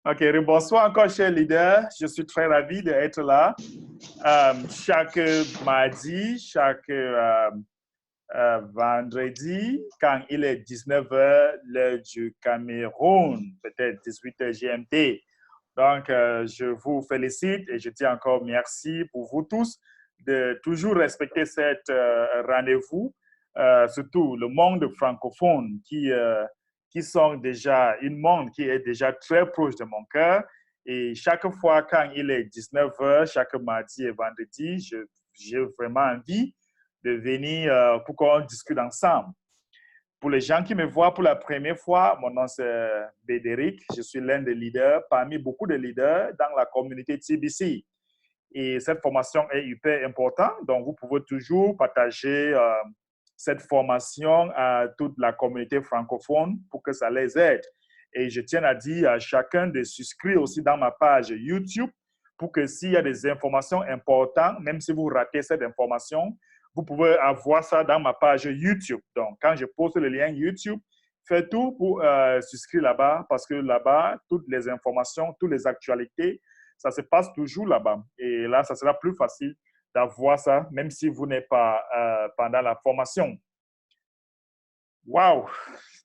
Ok, bonsoir encore, chers leaders. Je suis très ravi d'être là. Chaque mardi, chaque vendredi, quand il est 19 h, l'heure du Cameroun, peut-être 18 h GMT. Donc, je vous félicite et je dis encore merci pour vous tous de toujours respecter cet rendez-vous, surtout le monde francophone qui sont déjà une monde qui est déjà très proche de mon cœur. Et chaque fois quand il est 19 h, chaque mardi et vendredi, j'ai vraiment envie de venir pour qu'on discute ensemble. Pour les gens qui me voient pour la première fois, mon nom c'est Bédéric. Je suis l'un des leaders, parmi beaucoup de leaders dans la communauté TBC. Et cette formation est hyper importante, donc vous pouvez toujours partager cette formation à toute la communauté francophone pour que ça les aide. Et je tiens à dire à chacun de s'inscrire aussi dans ma page YouTube pour que s'il y a des informations importantes, même si vous ratez cette information, vous pouvez avoir ça dans ma page YouTube. Donc, quand je poste le lien YouTube, faites tout pour s'inscrire là-bas parce que là-bas, toutes les informations, toutes les actualités, ça se passe toujours là-bas. Et là, ça sera plus facile d'avoir ça, même si vous n'êtes pas pendant la formation. Wow!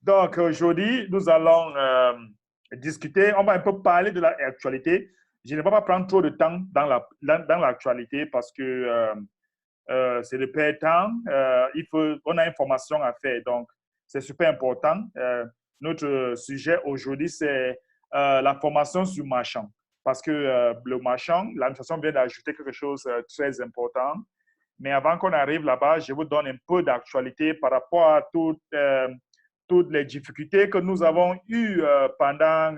Donc, aujourd'hui, nous allons discuter, on va un peu parler de l'actualité. Je ne vais pas prendre trop de temps dans l'actualité parce que c'est le père temps. On a une formation à faire, donc c'est super important. Notre sujet aujourd'hui, c'est la formation sur marchand. Parce que le marchand, l'administration vient d'ajouter quelque chose de très important. Mais avant qu'on arrive là-bas, je vous donne un peu d'actualité par rapport à toutes les difficultés que nous avons eues pendant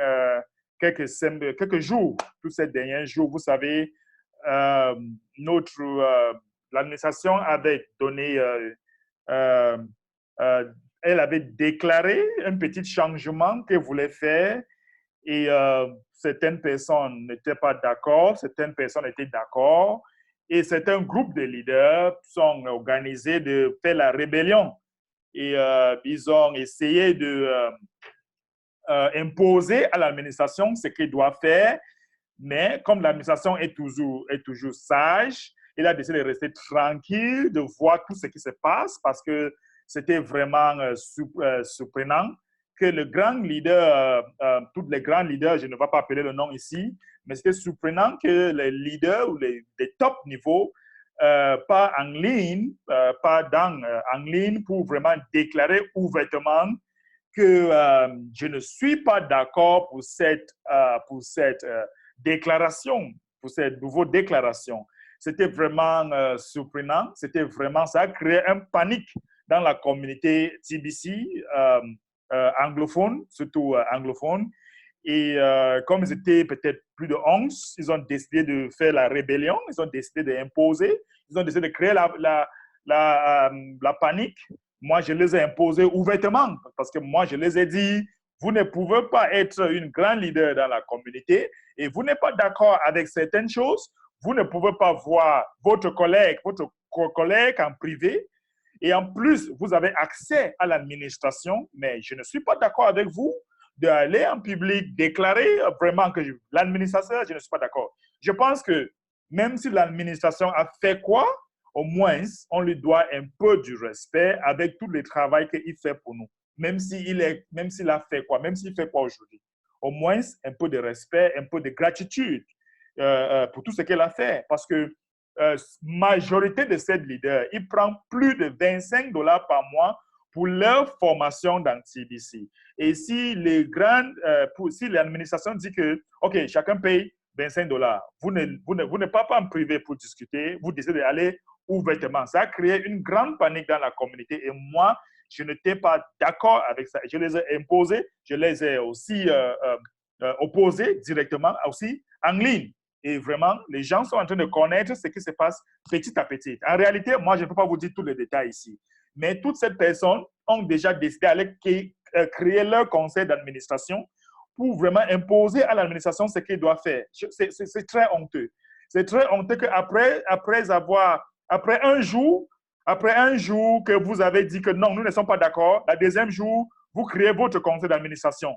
quelques jours, tous ces derniers jours. Vous savez, euh, l'administration avait donné, euh, elle avait déclaré un petit changement qu'elle voulait faire et certaines personnes n'étaient pas d'accord, certaines personnes étaient d'accord et certains groupes de leaders sont organisés de faire la rébellion et ils ont essayé de imposer à l'administration ce qu'il doit faire, mais comme l'administration est toujours sage, il a décidé de rester tranquille, de voir tout ce qui se passe parce que c'était vraiment surprenant que le grand leader, tous les grands leaders, je ne vais pas appeler le nom ici, mais c'était surprenant que les leaders ou les top niveaux pas en ligne, en ligne pour vraiment déclarer ouvertement que je ne suis pas d'accord pour cette déclaration, pour cette nouvelle déclaration. C'était vraiment surprenant, ça a créé un panique dans la communauté TBC anglophone, surtout anglophone. Et comme ils étaient peut-être plus de 11, ils ont décidé de faire la rébellion, ils ont décidé d'imposer, ils ont décidé de créer la panique. Moi, je les ai imposés ouvertement parce que moi, je les ai dit, vous ne pouvez pas être une grande leader dans la communauté et vous n'êtes pas d'accord avec certaines choses. Vous ne pouvez pas voir votre collègue en privé. Et en plus, vous avez accès à l'administration, mais je ne suis pas d'accord avec vous d'aller en public, déclarer vraiment que l'administration, je ne suis pas d'accord. Je pense que même si l'administration a fait quoi, au moins, on lui doit un peu du respect avec tout le travail qu'il fait pour nous. Même s'il a fait quoi, même s'il fait quoi aujourd'hui. Au moins, un peu de respect, un peu de gratitude pour tout ce qu'elle a fait. Parce que majorité de ces leaders, ils prennent plus de 25 dollars par mois pour leur formation dans TBC. Et si si l'administration dit que, OK, chacun paye 25 dollars, vous n'êtes pas en privé pour discuter, vous décidez d'aller ouvertement. Ça a créé une grande panique dans la communauté et moi, je n'étais pas d'accord avec ça. Je les ai imposés, je les ai aussi opposés directement, aussi en ligne. Et vraiment, les gens sont en train de connaître ce qui se passe petit à petit. En réalité, moi, je ne peux pas vous dire tous les détails ici. Mais toutes ces personnes ont déjà décidé d'aller créer leur conseil d'administration pour vraiment imposer à l'administration ce qu'il doit faire. C'est très honteux. C'est très honteux qu'après après un jour que vous avez dit que non, nous ne sommes pas d'accord, le deuxième jour, vous créez votre conseil d'administration.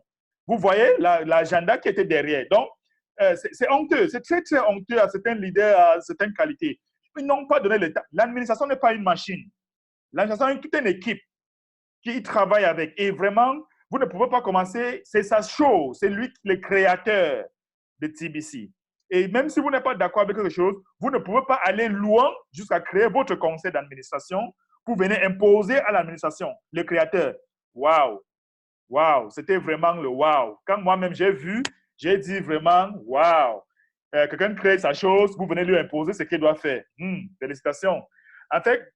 Vous voyez l'agenda qui était derrière. Donc, c'est honteux, c'est très, très honteux à certains leaders, à certaines qualités. Ils n'ont pas donné le temps. L'administration n'est pas une machine. L'administration est toute une équipe qui travaille avec. Et vraiment, vous ne pouvez pas commencer, c'est sa show, c'est lui le créateur de TBC. Et même si vous n'êtes pas d'accord avec quelque chose, vous ne pouvez pas aller loin jusqu'à créer votre conseil d'administration pour venir imposer à l'administration, le créateur. Waouh! Waouh! C'était vraiment le waouh. Quand moi-même j'ai vu, j'ai dit vraiment waouh! Quelqu'un crée sa chose, vous venez lui imposer ce qu'il doit faire. Félicitations. En fait,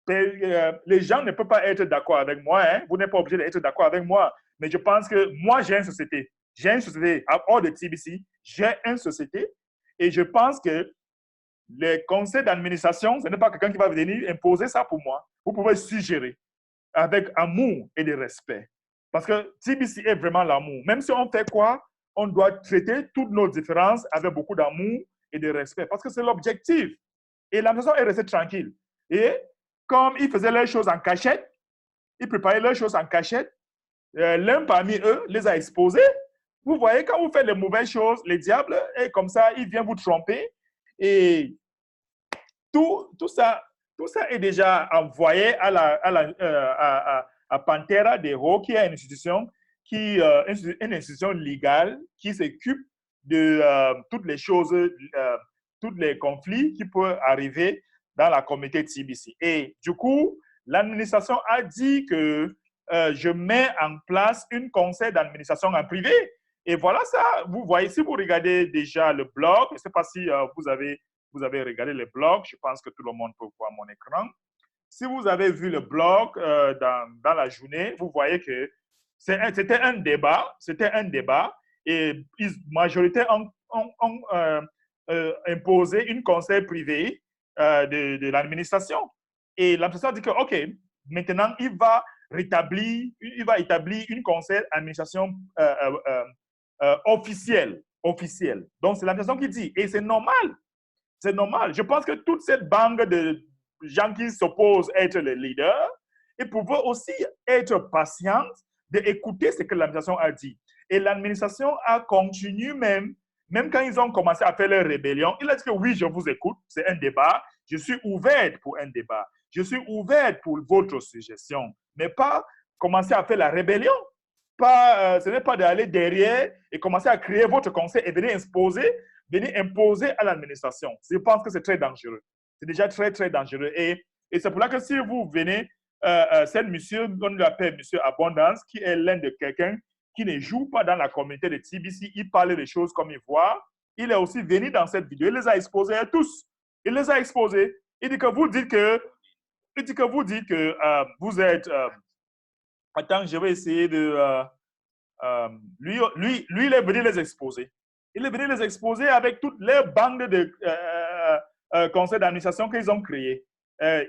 les gens ne peuvent pas être d'accord avec moi. Hein? Vous n'êtes pas obligé d'être d'accord avec moi. Mais je pense que moi, j'ai une société. J'ai une société hors de TBC. J'ai une société. Et je pense que les conseils d'administration, ce n'est pas quelqu'un qui va venir imposer ça pour moi. Vous pouvez suggérer avec amour et de respect. Parce que TBC est vraiment l'amour. Même si on fait quoi, on doit traiter toutes nos différences avec beaucoup d'amour et de respect. Parce que c'est l'objectif. Et l'administration est restée tranquille. Et comme ils faisaient leurs choses en cachette, ils préparaient leurs choses en cachette, l'un parmi eux les a exposés. Vous voyez, quand vous faites les mauvaises choses, les diables, et comme ça, ils viennent vous tromper. Et tout ça est déjà envoyé à Pantera de Ho, qui est une institution, une institution légale qui s'occupe de toutes les choses, tous les conflits qui peuvent arriver dans la communauté TBC. Et du coup, l'administration a dit que je mets en place un conseil d'administration en privé. Et voilà ça, vous voyez, si vous regardez déjà le blog, je ne sais pas si vous avez regardé le blog, je pense que tout le monde peut voir mon écran. Si vous avez vu le blog dans la journée, vous voyez que c'était un débat, et la majorité ont imposé un conseil privé de l'administration. Et l'administration dit que, OK, maintenant, il va établir un conseil d'administration officiel. Donc, c'est l'administration qui dit, et c'est normal. C'est normal. Je pense que toute cette bande de gens qui s'opposent à être les leaders, ils pouvaient aussi être patients d'écouter ce que l'administration a dit. Et l'administration a continué même quand ils ont commencé à faire leur rébellion, il a dit que oui, je vous écoute, c'est un débat, je suis ouvert pour un débat, je suis ouvert pour votre suggestion, mais pas commencer à faire la rébellion. Ce n'est pas d'aller derrière et commencer à créer votre conseil et venir imposer à l'administration. Je pense que c'est très dangereux. C'est déjà très, très dangereux. Et c'est pour ça que si vous venez, c'est monsieur, on l'appelle monsieur Abondance, qui est l'un de quelqu'un qui ne joue pas dans la communauté de TBC, il parle des choses comme il voit. Il est aussi venu dans cette vidéo, il les a exposés à tous. Il les a exposés. Il dit que vous dites que, vous êtes... attends, je vais essayer de... lui, il est venu les exposer. Il est venu les exposer avec toutes les bandes de conseils d'administration qu'ils ont créés.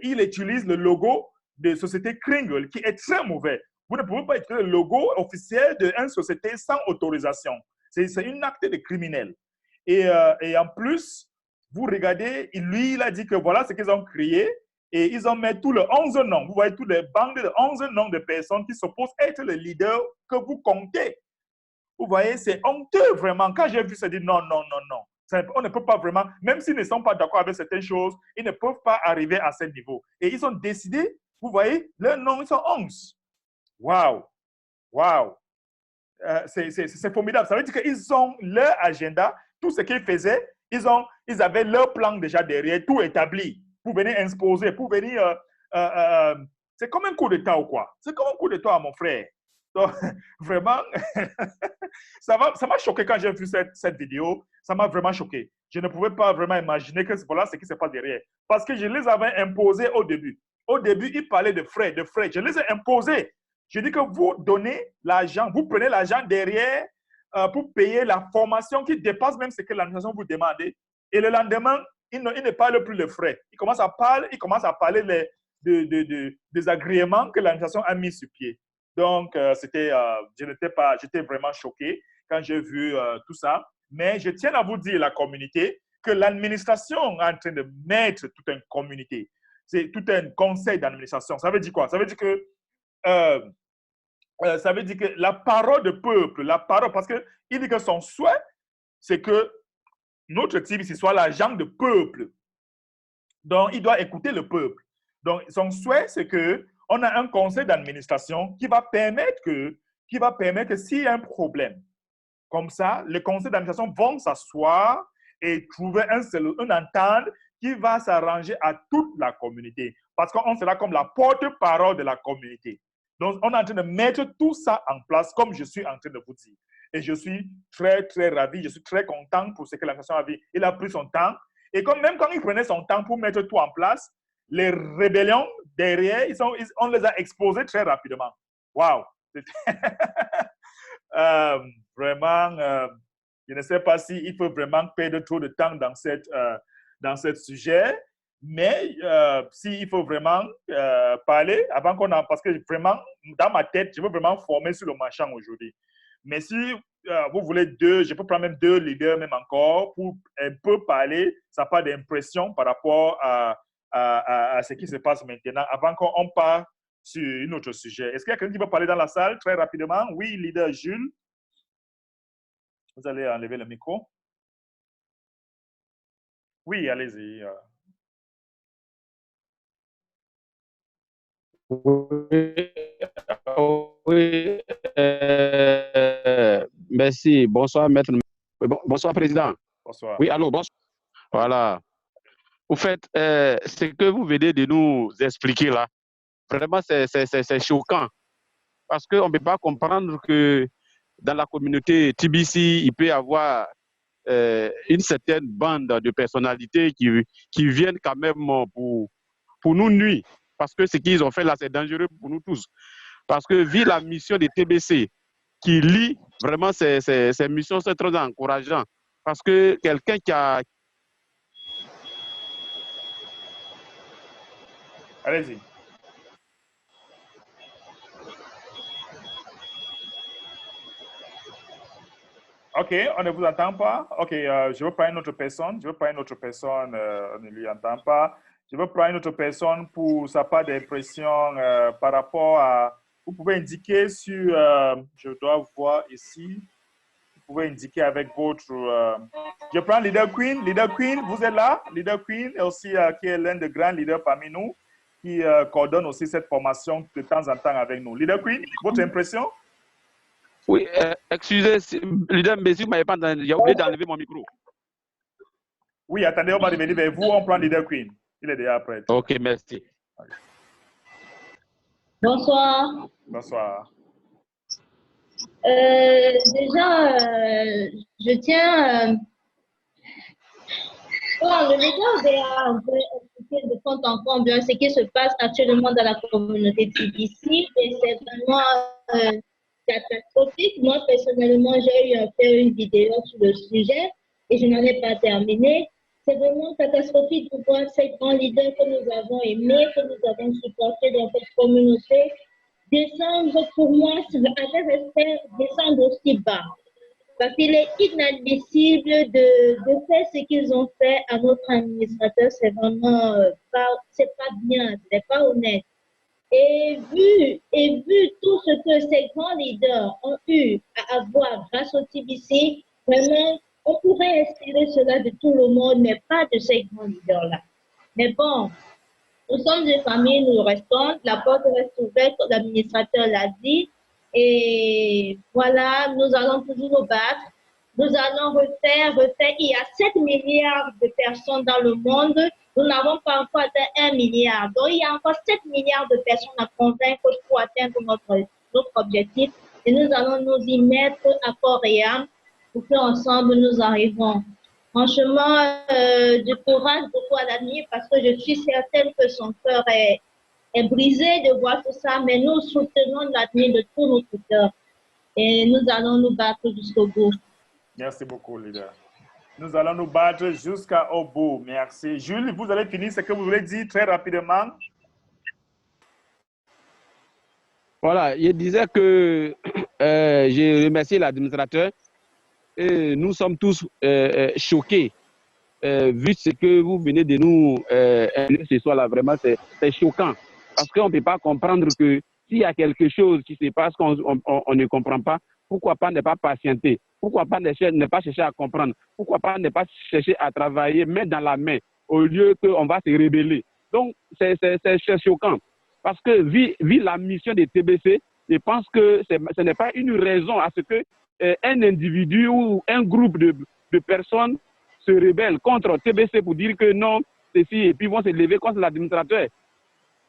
Il utilise le logo de société Kringle, qui est très mauvais. Vous ne pouvez pas utiliser le logo officiel d'une société sans autorisation. C'est une acte de criminel. Et en plus, vous regardez, lui, il a dit que voilà ce qu'ils ont créé. Et ils ont mis tous les 11 noms. Vous voyez tous les bandes de 11 noms de personnes qui supposent être les leaders que vous comptez. Vous voyez, c'est honteux vraiment. Quand j'ai vu ça, j'ai dit non, non, non, non. On ne peut pas vraiment, même s'ils ne sont pas d'accord avec certaines choses, ils ne peuvent pas arriver à ce niveau. Et ils ont décidé, vous voyez, leurs noms, ils sont 11. Waouh! Waouh! C'est formidable. Ça veut dire qu'ils ont leur agenda, tout ce qu'ils faisaient, ils avaient leur plan déjà derrière, tout établi, pour venir imposer, pour venir... c'est comme un coup d'État ou quoi? C'est comme un coup d'État à mon frère. Donc, vraiment, ça m'a choqué quand j'ai vu cette vidéo. Ça m'a vraiment choqué. Je ne pouvais pas vraiment imaginer que voilà ce qui se passe derrière. Parce que je les avais imposés au début. Au début, ils parlaient de frais. Je les ai imposés. Je dis que vous donnez l'argent, vous prenez l'argent derrière pour payer la formation qui dépasse même ce que l'administration vous demande. Et le lendemain, il ne parle plus de frais. Il commence à parler des agréments que l'administration a mis sur pied. Donc, j'étais vraiment choqué quand j'ai vu tout ça. Mais je tiens à vous dire, la communauté, que l'administration est en train de mettre toute une communauté. C'est tout un conseil d'administration. Ça veut dire quoi? Ça veut dire que ça veut dire que la parole du peuple, la parole, parce qu'il dit que son souhait, c'est que notre TBC soit l'agent du peuple. Donc, il doit écouter le peuple. Donc, son souhait, c'est qu'on a un conseil d'administration qui va permettre que s'il y a un problème, comme ça, les conseils d'administration vont s'asseoir et trouver une entente qui va s'arranger à toute la communauté. Parce qu'on sera comme la porte-parole de la communauté. Donc, on est en train de mettre tout ça en place, comme je suis en train de vous dire. Et je suis très, très ravi, je suis très content pour ce que l'administration a vu. Il a pris son temps. Et comme même quand il prenait son temps pour mettre tout en place, les rébellions derrière, on les a exposées très rapidement. Waouh! Vraiment, je ne sais pas s'il faut vraiment perdre trop de temps dans ce sujet, mais s'il faut vraiment parler avant qu'on en... Parce que vraiment, dans ma tête, je veux vraiment former sur le marchand aujourd'hui. Mais si vous voulez je peux prendre même 2 leaders même encore pour un peu parler, ça n'a pas d'impression par rapport à ce qui se passe maintenant, avant qu'on parte sur un autre sujet. Est-ce qu'il y a quelqu'un qui veut parler dans la salle très rapidement? Oui, leader Jules. Vous allez enlever le micro. Oui, allez-y. Oui, merci. Bonsoir, maître. Bonsoir, président. Bonsoir. Oui, allô, bonsoir. Voilà. Au fait, ce que vous venez de nous expliquer là, vraiment, c'est choquant. Parce qu'on ne peut pas comprendre que dans la communauté TBC, il peut y avoir une certaine bande de personnalités qui viennent quand même pour nous nuire. Parce que ce qu'ils ont fait là, c'est dangereux pour nous tous. Parce que vu la mission des TBC qui lie vraiment ces missions, c'est très encourageant. Parce que quelqu'un qui a... Allez-y. OK, on ne vous entend pas. OK, je veux prendre une autre personne. On ne lui entend pas. Je veux prendre une autre personne pour sa part d'impression par rapport à... Vous pouvez indiquer sur... je dois voir ici. Vous pouvez indiquer avec votre... Je prends Leader Queen. Leader Queen, vous êtes là? Leader Queen est aussi qui est l'un des grands leaders parmi nous, qui coordonne aussi cette formation de temps en temps avec nous. Leader Queen, votre impression? Oui, excusez, leader Mbesi, vous m'avez pas entendu. J'ai oublié d'enlever mon micro. Oui, attendez, on va revenir vers vous. On prend Leader Queen. Il est déjà prêt. OK, merci. Bonsoir. Bonsoir. Déjà, je tiens... le leader a un peu expliqué de fond en comble ce qui se passe actuellement dans la communauté TBC et c'est vraiment catastrophique. Moi, personnellement, j'ai eu à faire une vidéo sur le sujet et je n'en ai pas terminé. C'est vraiment catastrophique de voir ces grands leaders que nous avons aimés, que nous avons supportés dans cette communauté, descendre pour moi, avec respect, descendre aussi bas. Parce qu'il est inadmissible de faire ce qu'ils ont fait à notre administrateur. C'est vraiment c'est pas bien, c'est pas honnête. Et vu tout ce que ces grands leaders ont eu à avoir grâce au TBC, vraiment, on pourrait espérer cela de tout le monde, mais pas de ces grands leaders-là. Mais bon, nous sommes des familles, nous restons, la porte reste ouverte, l'administrateur l'a dit. Et voilà, nous allons toujours nous battre. Nous allons refaire. Il y a 7 milliards de personnes dans le monde. Nous n'avons pas encore atteint 1 milliard. Donc, il y a encore 7 milliards de personnes à convaincre pour atteindre notre objectif. Et nous allons nous y mettre à corps et âme pour qu'ensemble nous arrivons. Franchement, du courage beaucoup à l'avenir parce que je suis certaine que son cœur est brisé de voir tout ça, mais nous soutenons l'avenir de tous nos cœurs et nous allons nous battre jusqu'au bout. Merci beaucoup, leader. Nous allons nous battre jusqu'au bout. Merci. Jules, vous allez finir ce que vous voulez dire très rapidement. Voilà, je disais que j'ai remercié l'administrateur et nous sommes tous choqués. Vu ce que vous venez de nous ce soir là, vraiment c'est choquant. Parce qu'on ne peut pas comprendre que s'il y a quelque chose qui se passe qu'on on ne comprend pas, pourquoi pas ne pas patienter? Pourquoi pas ne pas chercher à comprendre? Pourquoi pas ne pas chercher à travailler main dans la main au lieu qu'on va se rébeller? Donc, c'est choquant. Parce que, vu la mission des TBC, je pense que ce n'est pas une raison à ce que un individu ou un groupe de personnes se rebellent contre TBC pour dire que non, ceci, et puis vont se lever contre l'administrateur.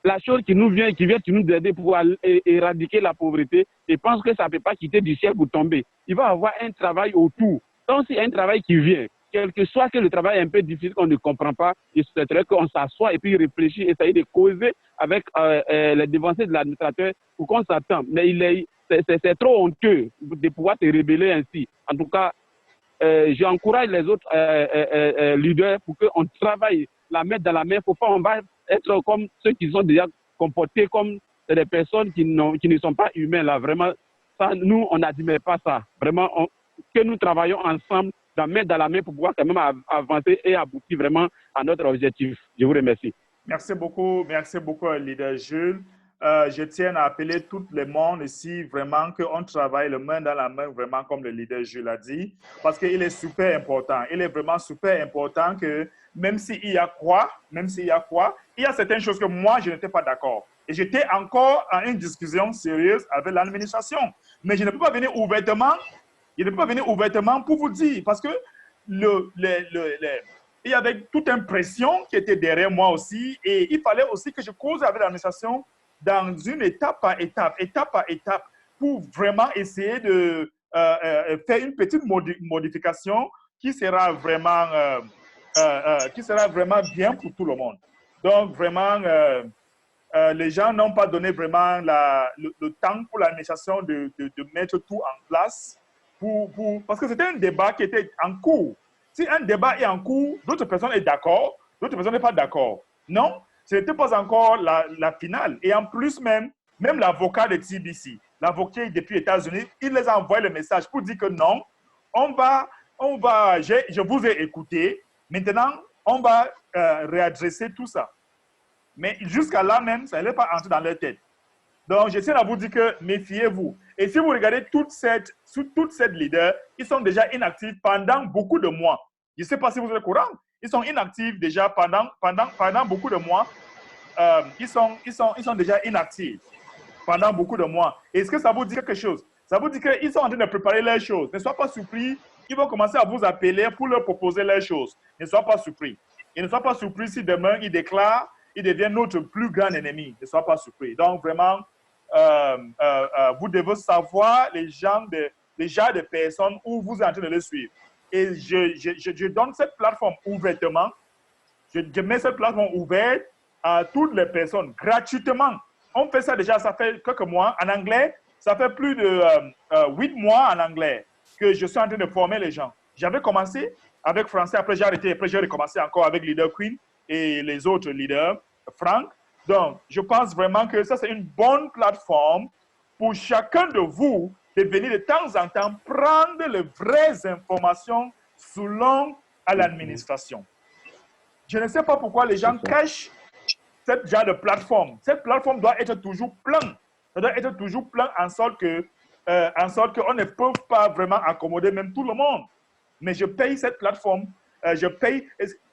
La chose qui vient nous aider pour éradiquer la pauvreté, je pense que ça ne peut pas quitter du ciel pour tomber. Il va y avoir un travail autour. Donc, s'il y a un travail qui vient, quel que soit que le travail est un peu difficile, qu'on ne comprend pas, il serait qu'on s'assoit et puis réfléchit, essayer de causer avec les dévancés de l'administrateur pour qu'on s'attende. Mais c'est trop honteux de pouvoir se rébeller ainsi. En tout cas, j'encourage les autres leaders pour qu'on travaille la main dans la main. Faut pas on va être comme ceux qui sont déjà comportés comme des personnes qui ne sont pas humains là. Vraiment, ça, nous, on n'admet pas ça. Vraiment, que nous travaillons ensemble, la main dans la main pour pouvoir quand même avancer et aboutir vraiment à notre objectif. Je vous remercie. Merci beaucoup, leader Jules. Je tiens à appeler tout le monde ici, vraiment, qu'on travaille le main dans la main, vraiment, comme le leader Jules a dit, parce qu'il est super important. Il est vraiment super important que, même s'il y a quoi, il y a certaines choses que moi, je n'étais pas d'accord. Et j'étais encore en une discussion sérieuse avec l'administration. Mais je ne peux pas venir ouvertement pour vous dire, parce que il y avait toute une pression qui était derrière moi aussi, et il fallait aussi que je cause avec l'administration dans une étape par étape, pour vraiment essayer de faire une petite modification qui sera vraiment bien pour tout le monde. Donc, vraiment, les gens n'ont pas donné vraiment le temps pour l'administration de mettre tout en place, parce que c'était un débat qui était en cours. Si un débat est en cours, d'autres personnes sont d'accord, d'autres personnes ne sont pas d'accord. Non, ce n'était pas encore la finale. Et en plus, même l'avocat de TBC, l'avocat depuis les États-Unis, il les a envoyé le message pour dire que non, je vous ai écouté, maintenant, on va réadresser tout ça. Mais jusqu'à là même, ça n'est pas entré dans leur tête. Donc, je tiens à vous dire que méfiez-vous. Et si vous regardez toutes ces leaders, ils sont déjà inactifs pendant beaucoup de mois. Je ne sais pas si vous êtes au courant. Ils sont inactifs déjà pendant beaucoup de mois. Ils sont déjà inactifs pendant beaucoup de mois. Est-ce que ça vous dit quelque chose? Ça vous dit qu'ils sont en train de préparer leurs choses. Ne soyez pas surpris. Ils vont commencer à vous appeler pour leur proposer leurs choses. Ne soyez pas surpris. Et ne soyez pas surpris si demain, ils déclarent, ils deviennent notre plus grand ennemi. Ne soyez pas surpris. Donc, vraiment, vous devez savoir les genres de personnes où vous êtes en train de les suivre. Et je donne cette plateforme ouvertement. Je mets cette plateforme ouverte à toutes les personnes gratuitement. On fait ça déjà, ça fait quelques mois en anglais. Ça fait plus de 8 mois en anglais que je suis en train de former les gens. J'avais commencé avec français, après j'ai arrêté, après j'ai recommencé encore avec Leader Queen et les autres leaders, Franck. Donc, je pense vraiment que ça, c'est une bonne plateforme pour chacun de vous de venir de temps en temps prendre les vraies informations selon à l'administration. Je ne sais pas pourquoi les gens cachent ce genre de plateforme. Cette plateforme doit être toujours pleine. Ça doit être toujours plein en sorte qu'on ne peut pas vraiment accommoder même tout le monde. Mais je paye cette plateforme. Je paye.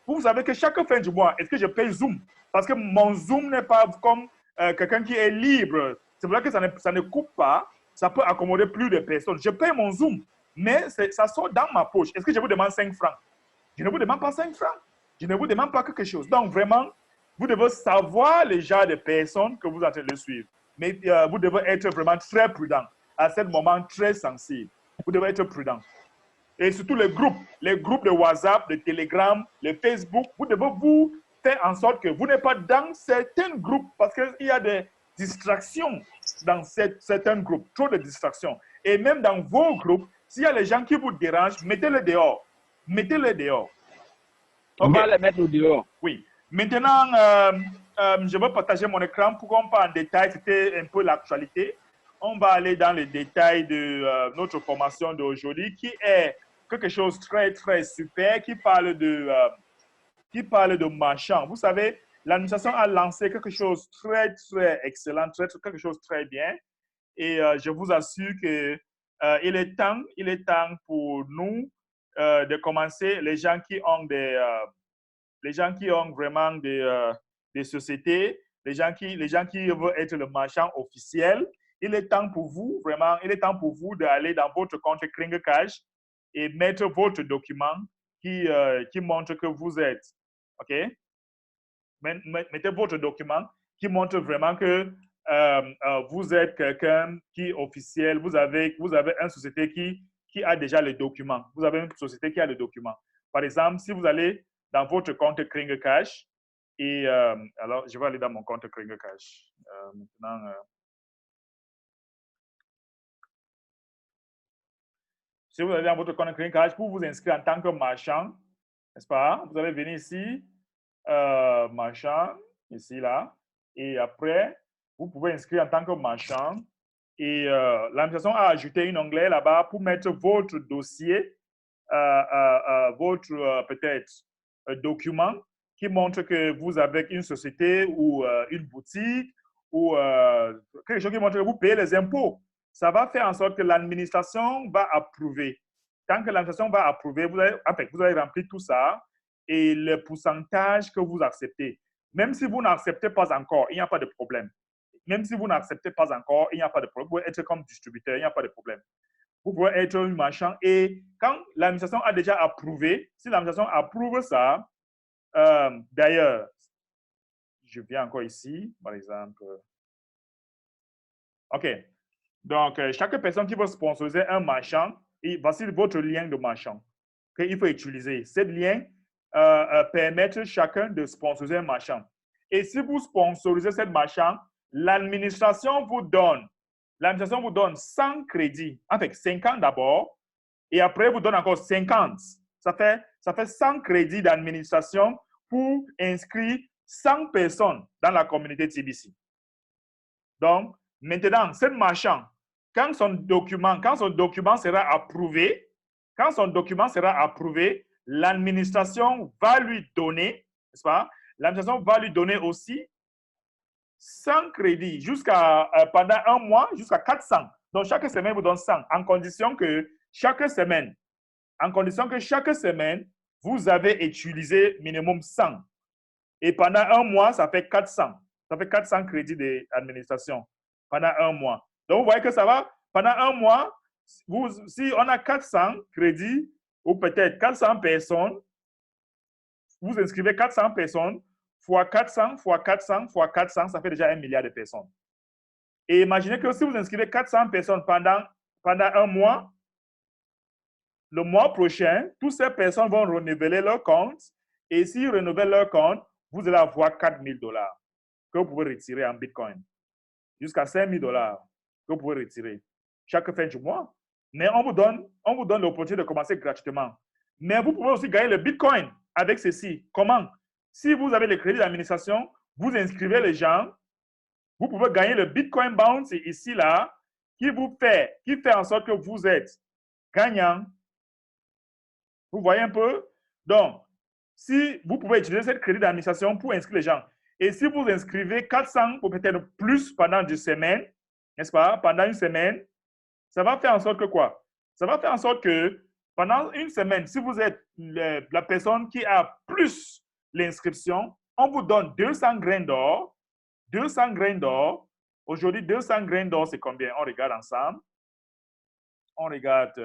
Vous savez que chaque fin du mois, est-ce que je paye Zoom? Parce que mon Zoom n'est pas comme quelqu'un qui est libre. C'est vrai que ça ne coupe pas. Ça peut accommoder plus de personnes. Je paye mon Zoom, mais ça sort dans ma poche. Est-ce que je vous demande 5 francs? Je ne vous demande pas 5 francs. Je ne vous demande pas quelque chose. Donc, vraiment, vous devez savoir les genres de personnes que vous êtes en train de suivre. Mais vous devez être vraiment très prudent. À ce moment très sensible. Vous devez être prudent. Et surtout les groupes de WhatsApp, de Telegram, les Facebook, vous devez vous faire en sorte que vous n'êtes pas dans certains groupes parce qu'il y a des distractions dans certains groupes, trop de distractions. Et même dans vos groupes, s'il y a les gens qui vous dérangent, mettez-les dehors. Mettez-les dehors. On va les mettre dehors. Oui. Maintenant, je vais partager mon écran pour qu'on parle en détail. C'était un peu l'actualité. On va aller dans les détails de notre formation d'aujourd'hui qui est quelque chose de très, très super, qui parle de marchand. Vous savez, l'administration a lancé quelque chose très, très excellent, quelque chose très bien. Et je vous assure que il est temps pour nous de commencer, les gens qui ont vraiment des sociétés, les gens qui veulent être le marchand officiel, il est temps pour vous, vraiment, il est temps pour vous d'aller dans votre compte Kringle-Cash et mettre votre document qui montre que vous êtes, OK? Mettez votre document qui montre vraiment que vous êtes quelqu'un qui est officiel, vous avez une société qui a déjà le document. Vous avez une société qui a le document. Par exemple, si vous allez dans votre compte Kringle-Cash, et alors je vais aller dans mon compte Kringle-Cash. Maintenant, si vous allez dans votre compte Kringle-Cash pour vous inscrire en tant que marchand, n'est-ce pas? Vous allez venir ici, marchand, ici, là, et après, vous pouvez inscrire en tant que marchand. Et l'administration a ajouté un onglet là-bas pour mettre votre dossier, votre peut-être document qui montre que vous avez une société ou une boutique ou quelque chose qui montre que vous payez les impôts. Ça va faire en sorte que l'administration va approuver. Tant que l'administration va approuver, vous allez remplir tout ça et le pourcentage que vous acceptez. Même si vous n'acceptez pas encore, il n'y a pas de problème. Même si vous n'acceptez pas encore, il n'y a pas de problème. Vous pouvez être comme distributeur, il n'y a pas de problème. Vous pouvez être un marchand. Et quand l'administration a déjà approuvé, si l'administration approuve ça, d'ailleurs, je viens encore ici, par exemple. OK. Donc, chaque personne qui veut sponsoriser un marchand, voici votre lien de marchand qu'il faut utiliser. Ce lien permet chacun de sponsoriser un marchand. Et si vous sponsorisez cette marchand, l'administration vous donne 100 crédits, en fait 50 d'abord, et après vous donne encore 50. Ça fait 100 crédits d'administration pour inscrire 100 personnes dans la communauté TBC. Donc, maintenant, cette marchand, quand son document sera approuvé, l'administration va lui donner, n'est-ce pas? L'administration va lui donner aussi 100 crédits pendant un mois, jusqu'à 400. Donc, chaque semaine, vous donne 100, en condition que chaque semaine, vous avez utilisé minimum 100. Et pendant un mois, ça fait 400. Ça fait 400 crédits d'administration pendant un mois. Donc, vous voyez que ça va. Pendant un mois, si on a 400 crédits, ou peut-être 400 personnes, vous inscrivez 400 personnes, fois 400, fois 400, fois 400, ça fait déjà 1 milliard de personnes. Et imaginez que si vous inscrivez 400 personnes pendant un mois, le mois prochain, toutes ces personnes vont renouveler leur compte. Et s'ils renouvellent leur compte, vous allez avoir $4 000 que vous pouvez retirer en Bitcoin. Jusqu'à $5 000 que vous pouvez retirer chaque fin du mois. Mais on vous donne l'opportunité de commencer gratuitement. Mais vous pouvez aussi gagner le Bitcoin avec ceci. Comment? Si vous avez le crédit d'administration, vous inscrivez les gens, vous pouvez gagner le Bitcoin Bounty ici, là, qui fait en sorte que vous êtes gagnant. Vous voyez un peu? Donc, si vous pouvez utiliser cette crédit d'administration pour inscrire les gens, et si vous inscrivez 400 ou peut-être plus pendant 2 semaines, n'est-ce pas? Pendant une semaine, ça va faire en sorte que quoi? Ça va faire en sorte que pendant une semaine, si vous êtes la personne qui a plus l'inscription, on vous donne 200 grains d'or. 200 grains d'or. Aujourd'hui, 200 grains d'or, c'est combien? On regarde ensemble. On regarde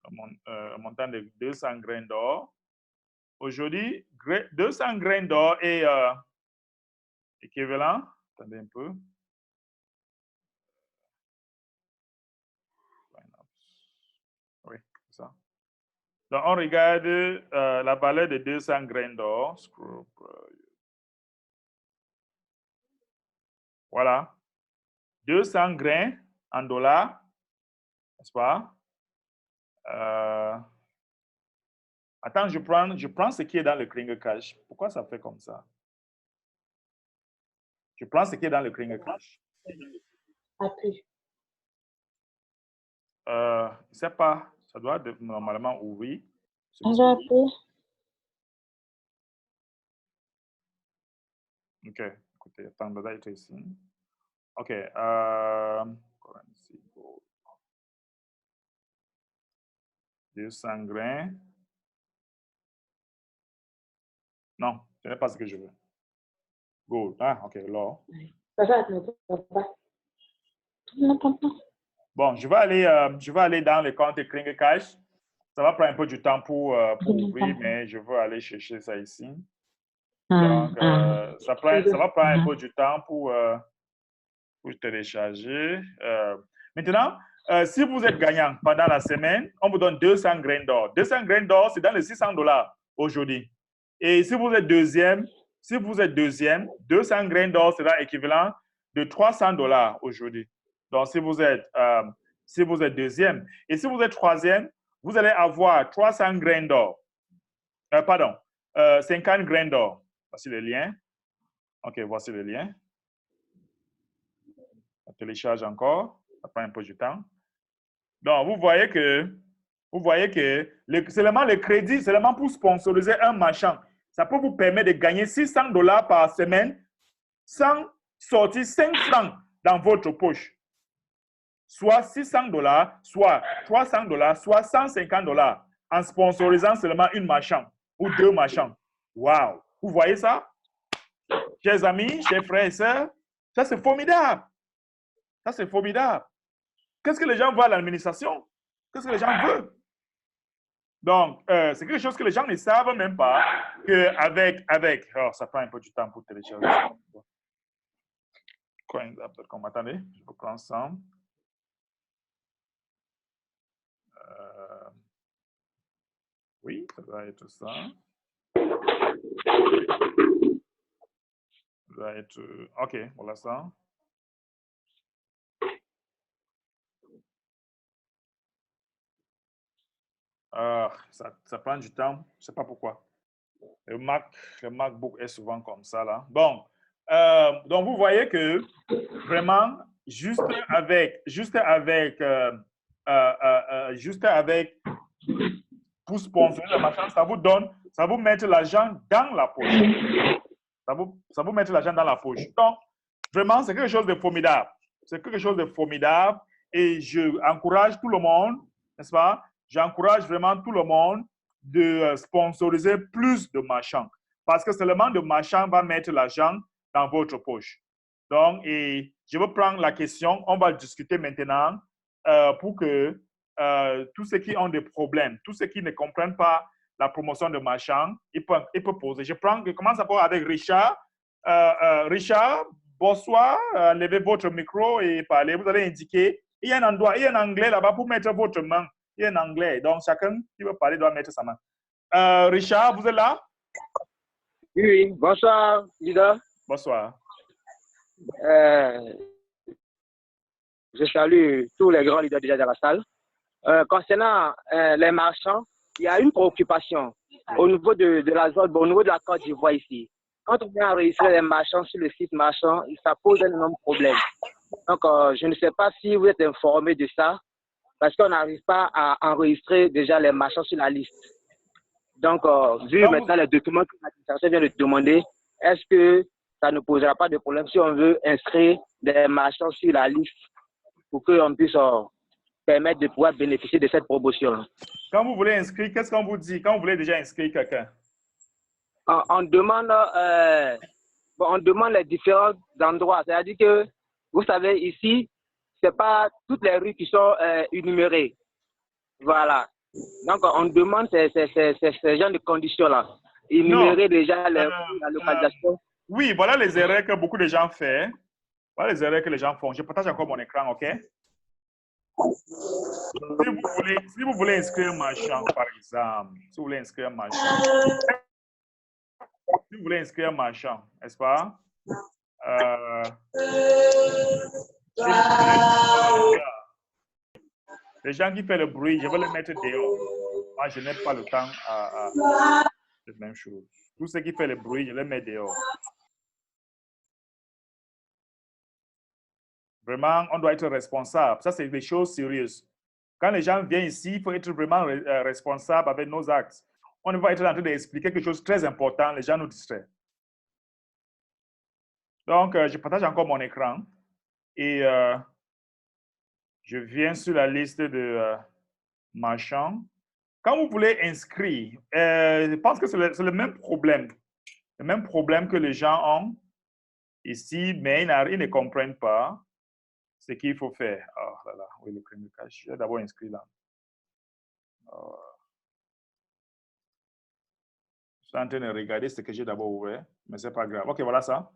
un montant de 200 grains d'or. Aujourd'hui, 200 grains d'or est équivalent. Attendez un peu. Oui, c'est ça. Donc, on regarde la valeur de 200 grains d'or. Voilà. 200 grains en dollars, n'est-ce pas? Attends, je prends ce qui est dans le Kringle-Cash. Pourquoi ça fait comme ça? Je prends ce qui est dans le Kringle-Cash. Je ne sais pas. Ça doit normalement ouvrir. On va appeler. OK. Écoutez, attends, ça être ici. OK. Currency gold. 200 grains. Non, ce n'est pas ce que je veux. Gold. Ah, OK, l'or. Bon, je vais aller dans le compte Kling Cash. Ça va prendre un peu du temps pour ouvrir, mais je veux aller chercher ça ici. Donc, ça va prendre un peu du temps pour télécharger. Maintenant, si vous êtes gagnant pendant la semaine, on vous donne 200 grains d'or. 200 grains d'or, c'est dans les $600 aujourd'hui. Et si vous êtes deuxième, 200 grains d'or sera équivalent de $300 aujourd'hui. Donc, si vous êtes deuxième. Et si vous êtes troisième, vous allez avoir 300 grains d'or. 50 grains d'or. Voici le lien. OK, voici le lien. On télécharge encore. Ça prend un peu de temps. Donc, vous voyez que seulement le crédit, seulement pour sponsoriser un marchand, ça peut vous permettre de gagner $600 par semaine sans sortir 5 francs dans votre poche. Soit $600, soit $300, soit $150 en sponsorisant seulement une marchand ou deux marchands. Wow! Vous voyez ça? Chers amis, chers frères et sœurs, ça c'est formidable. Ça c'est formidable. Qu'est-ce que les gens voient à l'administration? Qu'est-ce que les gens veulent? Donc, c'est quelque chose que les gens ne savent même pas qu'avec... Alors, ça prend un peu du temps pour télécharger. Attendez, je vais prendre ça. Oui, ça doit être ça. Ça doit être... OK, voilà ça. Ça prend du temps, je ne sais pas pourquoi. Le MacBook est souvent comme ça, là. Bon, donc vous voyez que vraiment, juste avec pour sponsoriser le machin, ça vous met l'argent dans la poche. Ça vous met l'argent dans la poche. Donc, vraiment, c'est quelque chose de formidable. C'est quelque chose de formidable et je encourage tout le monde, n'est-ce pas? J'encourage vraiment tout le monde de sponsoriser plus de marchands parce que seulement le marchand va mettre l'argent dans votre poche. Donc, et je vais prendre la question, on va discuter maintenant pour que tous ceux qui ont des problèmes, tous ceux qui ne comprennent pas la promotion de marchands, ils peuvent poser. Je commence d'abord avec Richard. Richard, bonsoir. Levez votre micro et parlez. Vous allez indiquer. Il y a un endroit, il y a un anglais là-bas pour mettre votre main. Il y a un anglais. Donc, chacun qui veut parler doit mettre sa main. Richard, vous êtes là? Oui. Bonsoir, leader. Bonsoir. Je salue tous les grands leaders déjà dans la salle. Concernant les marchands, il y a une préoccupation au niveau de la zone, au niveau de la Côte d'Ivoire ici. Quand on vient enregistrer les marchands sur le site marchand, ça pose un énorme problème. Donc, je ne sais pas si vous êtes informé de ça, parce qu'on n'arrive pas à enregistrer déjà les marchands sur la liste. Donc, vu maintenant les documents que l'administration vient de demander, est-ce que ça ne posera pas de problème si on veut inscrire des marchands sur la liste pour qu'on puisse permettre de pouvoir bénéficier de cette promotion? Quand vous voulez inscrire, qu'est-ce qu'on vous dit? Quand vous voulez déjà inscrire quelqu'un? On demande les différents endroits. C'est-à-dire que, vous savez, ici, ce n'est pas toutes les rues qui sont énumérées. Voilà. Donc, on demande ces genres de conditions-là. Énumérer déjà la localisation. Oui, voilà les erreurs que beaucoup de gens font. Voilà les erreurs que les gens font. Je partage encore mon écran, OK? Si vous voulez inscrire un marchand, par exemple, si vous voulez inscrire un marchand, n'est-ce pas? Les gens qui font le bruit, je vais les mettre dehors. Moi, je n'ai pas le temps à la même chose. Tous ceux qui font le bruit, je les mets dehors. Vraiment, on doit être responsable. Ça, c'est des choses sérieuses. Quand les gens viennent ici, il faut être vraiment responsable avec nos actes. On va être en train d'expliquer quelque chose de très important, les gens nous distraient. Donc, je partage encore mon écran et je viens sur la liste de marchands. Quand vous voulez inscrire, je pense que c'est le même problème. Le même problème que les gens ont ici, mais ils ne comprennent pas ce qu'il faut faire. Oh là là, oui, le crime de cache. Je vais d'abord inscrire là. Oh. Je suis en train de regarder ce que j'ai d'abord ouvert, mais ce n'est pas grave. OK, voilà ça.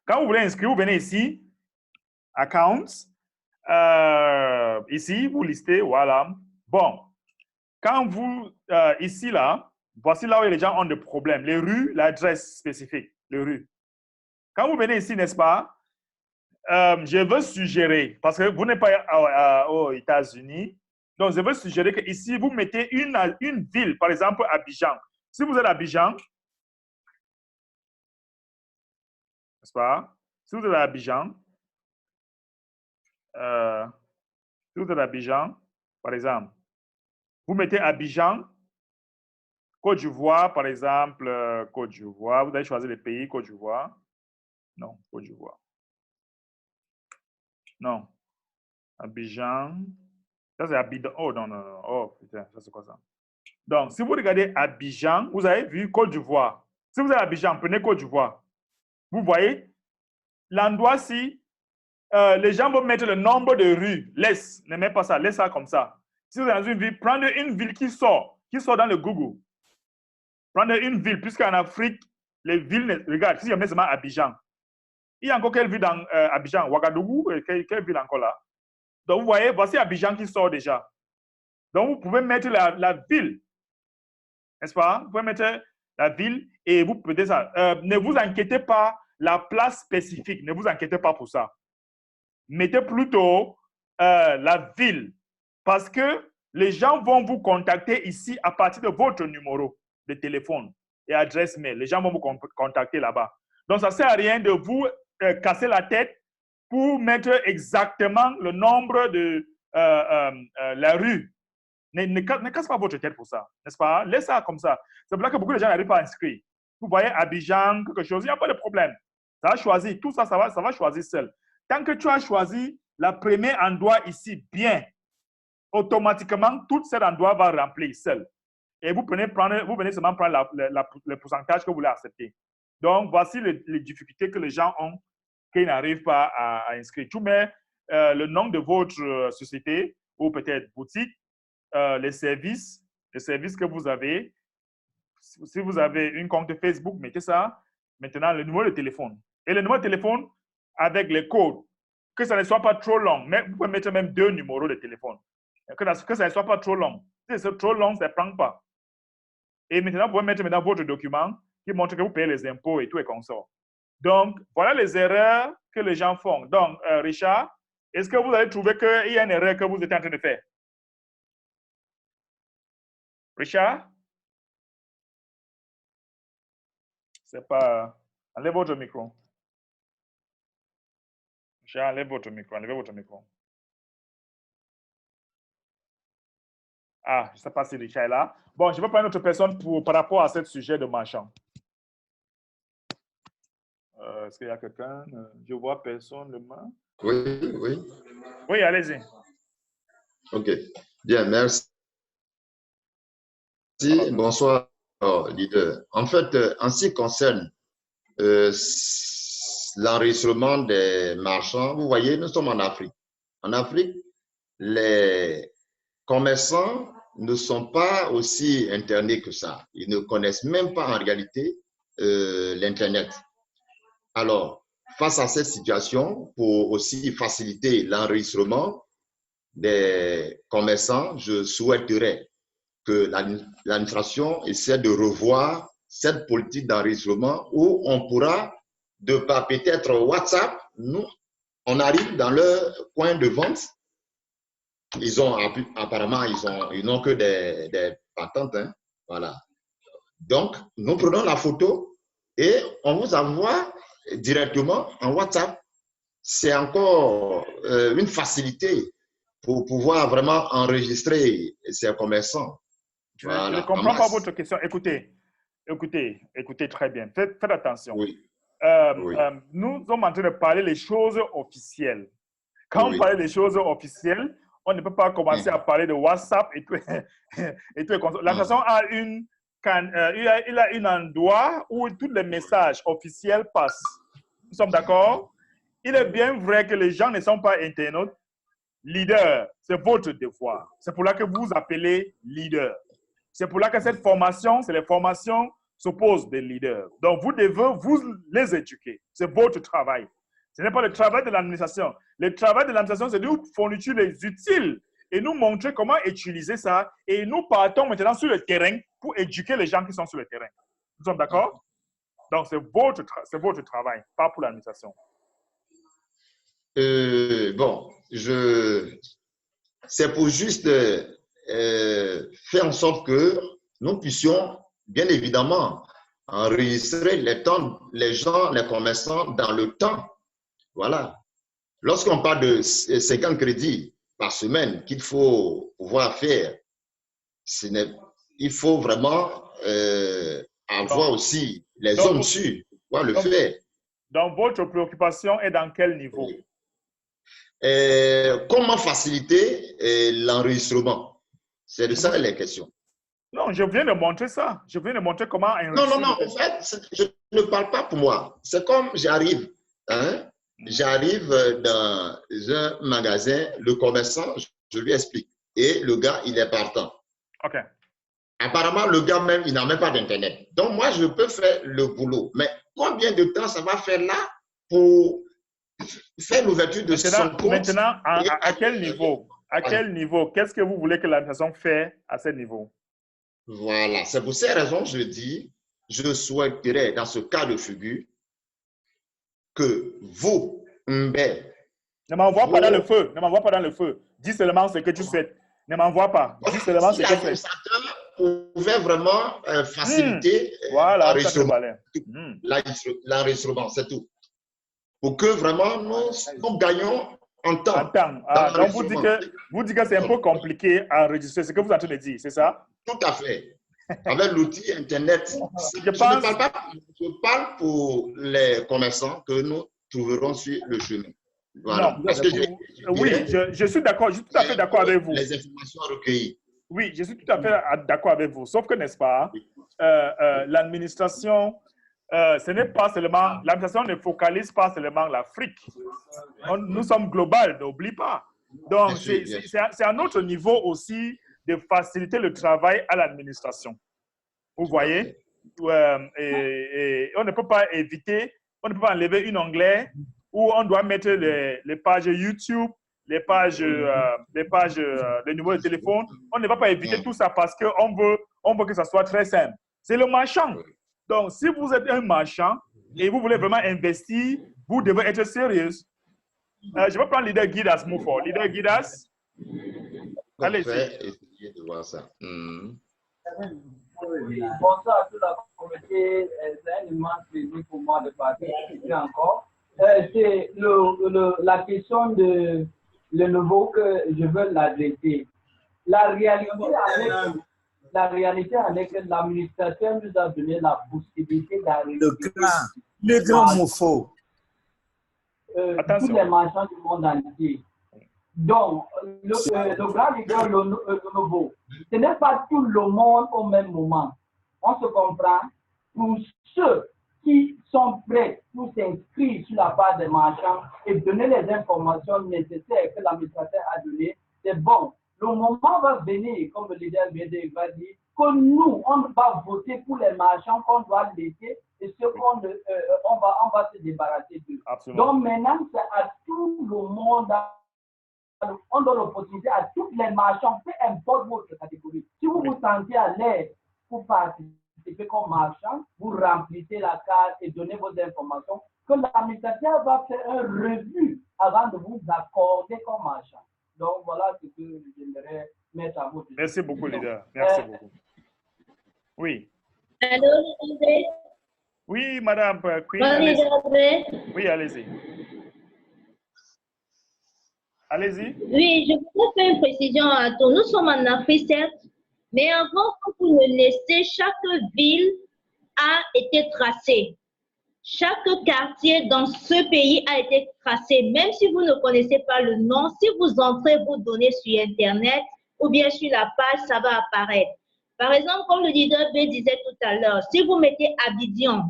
Quand vous voulez inscrire, vous venez ici, Accounts. Ici, vous listez, voilà. Bon, quand vous, ici, là, voici là où les gens ont des problèmes. Les rues, l'adresse spécifique, les rues. Quand vous venez ici, n'est-ce pas, je veux suggérer, parce que vous n'êtes pas aux États-Unis, donc je veux suggérer que ici vous mettez une ville, par exemple Abidjan. Si vous êtes à Abidjan, n'est-ce pas? Si vous êtes à Abidjan, si vous êtes à Abidjan, par exemple, vous mettez Abidjan, Côte d'Ivoire, par exemple, Côte d'Ivoire. Vous allez choisir le pays, Côte d'Ivoire. Non, Côte d'Ivoire. Non. Abidjan. Ça, c'est Abidjan. Oh, non, non, non. Oh, putain, ça, c'est quoi ça? Donc, si vous regardez Abidjan, vous avez vu Côte d'Ivoire. Si vous êtes à Abidjan, prenez Côte d'Ivoire. Vous voyez, l'endroit-ci, les gens vont mettre le nombre de rues. Laisse, ne mets pas ça, laisse ça comme ça. Si vous êtes dans une ville, prenez une ville qui sort dans le Google. Prenez une ville, puisqu'en Afrique, les villes, regarde, si je mets seulement Abidjan, il y a encore quelle ville dans Abidjan? Ouagadougou, quelle ville encore là? Donc, vous voyez, voici Abidjan qui sort déjà. Donc, vous pouvez mettre la ville, n'est-ce pas? Vous pouvez mettre la ville et vous pouvez ça. Ne vous inquiétez pas, la place spécifique, ne vous inquiétez pas pour ça. Mettez plutôt la ville, parce que les gens vont vous contacter ici à partir de votre numéro de téléphone et adresse mail. Les gens vont vous contacter là-bas. Donc, ça ne sert à rien de vous casser la tête pour mettre exactement le nombre de la rue. Ne casse pas votre tête pour ça, n'est-ce pas? Laisse ça comme ça. C'est pour ça que beaucoup de gens n'arrivent pas à inscrire. Vous voyez Abidjan, quelque chose, il n'y a pas de problème. Ça va choisir, tout ça, ça va choisir seul. Tant que tu as choisi le premier endroit ici bien, automatiquement, tout cet endroit va remplir seul. Et vous venez seulement prendre le pourcentage que vous voulez accepter. Donc, voici les difficultés que les gens ont, qu'ils n'arrivent pas à inscrire. Tu mets le nom de votre société ou peut-être boutique, les services que vous avez. Si vous avez une compte Facebook, mettez ça. Maintenant, le numéro de téléphone. Et le numéro de téléphone avec les codes. Que ça ne soit pas trop long. Mais vous pouvez mettre même 2 numéros de téléphone. Que ça ne soit pas trop long. Si c'est trop long, ça ne prend pas. Et maintenant, vous pouvez mettre maintenant votre document qui montre que vous payez les impôts et tout et consort. Donc, voilà les erreurs que les gens font. Donc, Richard, est-ce que vous avez trouvé qu'il y a une erreur que vous êtes en train de faire? Richard? C'est pas... Enlevez votre micro. Richard, enlevez votre micro. Enlevez votre micro. Ah, je ne sais pas si Richard est là. Bon, je vais prendre une autre personne par rapport à ce sujet de marchand. Est-ce qu'il y a quelqu'un? Je vois personne, le main. Oui, oui. Oui, allez-y. OK. Bien, merci. Bonsoir, leader. En fait, en ce qui concerne l'enregistrement des marchands, vous voyez, nous sommes en Afrique. En Afrique, les commerçants ne sont pas aussi internés que ça. Ils ne connaissent même pas en réalité l'Internet. Alors, face à cette situation, pour aussi faciliter l'enregistrement des commerçants, je souhaiterais que l'administration essaie de revoir cette politique d'enregistrement où on pourra, de par peut-être WhatsApp, nous, on arrive dans leur coin de vente. Ils ont apparemment, ils n'ont que des patentes, hein, voilà. Donc, nous prenons la photo et on vous envoie directement en WhatsApp. C'est encore une facilité pour pouvoir vraiment enregistrer ces commerçants. Voilà. Je ne comprends pas votre question. Écoutez très bien. Faites attention. Oui. Oui. Nous sommes en train de parler les choses officielles. Quand Oui. on parle des choses officielles, on ne peut pas commencer à parler de WhatsApp et tout. Et tout. L'administration a il a un endroit où tous les messages officiels passent. Nous sommes d'accord? Il est bien vrai que les gens ne sont pas internautes. Leader, c'est votre devoir. C'est pour là que vous appelez leader. C'est pour là que cette formation, c'est les formations s'opposent des leaders. Donc, vous devez vous les éduquer. C'est votre travail. Ce n'est pas le travail de l'administration. Le travail de l'administration, c'est de nous fournir les utiles et nous montrer comment utiliser ça. Et nous partons maintenant sur le terrain pour éduquer les gens qui sont sur le terrain. Nous sommes d'accord? Donc, c'est votre travail, pas pour l'administration. Bon, c'est pour juste faire en sorte que nous puissions, bien évidemment, enregistrer les gens, les commerçants dans le temps. Voilà. Lorsqu'on parle de 50 crédits par semaine qu'il faut pouvoir faire, il faut vraiment avoir aussi les hommes sûrs pour pouvoir le faire. Donc, votre préoccupation est dans quel niveau? Comment faciliter l'enregistrement? C'est de ça les questions. Non, je viens de montrer ça. Je viens de montrer comment enregistrer. Non. En fait, je ne parle pas pour moi. C'est comme j'arrive. Hein? J'arrive dans un magasin, le commerçant, je lui explique. Et le gars, il est partant. OK. Apparemment, le gars même, il n'a même pas d'Internet. Donc, moi, je peux faire le boulot. Mais combien de temps ça va faire là pour faire l'ouverture de son compte? Maintenant, à quel niveau? À quel niveau? Qu'est-ce que vous voulez que l'administration fasse à ce niveau? Voilà. C'est pour ces raisons, je dis, je souhaiterais, dans ce cas de figure, que vous, Mbé, ne m'envoie pas dans le feu. Ne m'envoie pas dans le feu. Dis seulement ce que tu souhaites. Ne m'envoie pas. Dis seulement ce que tu souhaites. Pouvait vraiment faciliter l'enregistrement, c'est tout. Pour que vraiment nous gagnions en temps. Donc vous dites que c'est un peu compliqué à enregistrer. C'est ce que vous êtes en train de dire, c'est ça? Tout à fait. Avec l'outil Internet. Je parle pour les commerçants que nous trouverons sur le chemin. Voilà. Non, je suis d'accord. Je suis tout à fait d'accord avec vous. Les informations recueillies. Oui, je suis tout à fait d'accord avec vous. Sauf que, n'est-ce pas, l'administration, ce n'est pas seulement, l'administration ne focalise pas seulement l'Afrique. Nous sommes global, n'oublie pas. Donc, c'est à notre niveau aussi de faciliter le travail à l'administration. Vous voyez? Et on ne peut pas éviter, on ne peut pas enlever une onglet où on doit mettre les pages YouTube, les pages de numéro de téléphone. On ne va pas éviter tout ça parce qu'on veut que ça soit très simple. C'est le marchand. Donc, si vous êtes un marchand et vous voulez vraiment investir, vous devez être sérieux. Je vais prendre Leader Guidas Moufo. Leader Guidas, allez-y. Essayer de voir ça. Bonsoir à toute la communauté. C'est un immense plaisir pour moi de participer encore. C'est la question de le nouveau que je veux l'adresser. La réalité en est que l'administration nous a donné la possibilité d'arriver. Le grand Moufo. Tous les marchands du monde entier. Donc, le grand leader, le nouveau, ce n'est pas tout le monde au même moment. On se comprend. Pour ceux qui sont prêts pour s'inscrire sur la base des marchands et donner les informations nécessaires que l'administrateur a données, c'est bon. Le moment va venir, comme le leader va dire, que nous, on va voter pour les marchands qu'on doit laisser et ceux qu'on on va se débarrasser d'eux. Donc maintenant, c'est à tout le monde. On donne l'opportunité à tous les marchands, peu importe votre catégorie. Si vous vous sentez à l'aise pour participer comme marchand, vous remplissez la carte et donnez vos informations, que l'administrateur va faire un revue avant de vous accorder comme marchand. Donc voilà ce que j'aimerais mettre à votre. Merci beaucoup, leader. Merci beaucoup. Oui. Allô, André? Oui, madame Queen. Oui, allez-y. Allez-y. Oui, je voudrais faire une précision à tout. Nous sommes en Afrique, certes, mais avant que vous le laissez, chaque ville a été tracée. Chaque quartier dans ce pays a été tracé. Même si vous ne connaissez pas le nom, si vous entrez vos données sur Internet ou bien sur la page, ça va apparaître. Par exemple, comme le leader B disait tout à l'heure, si vous mettez Abidjan,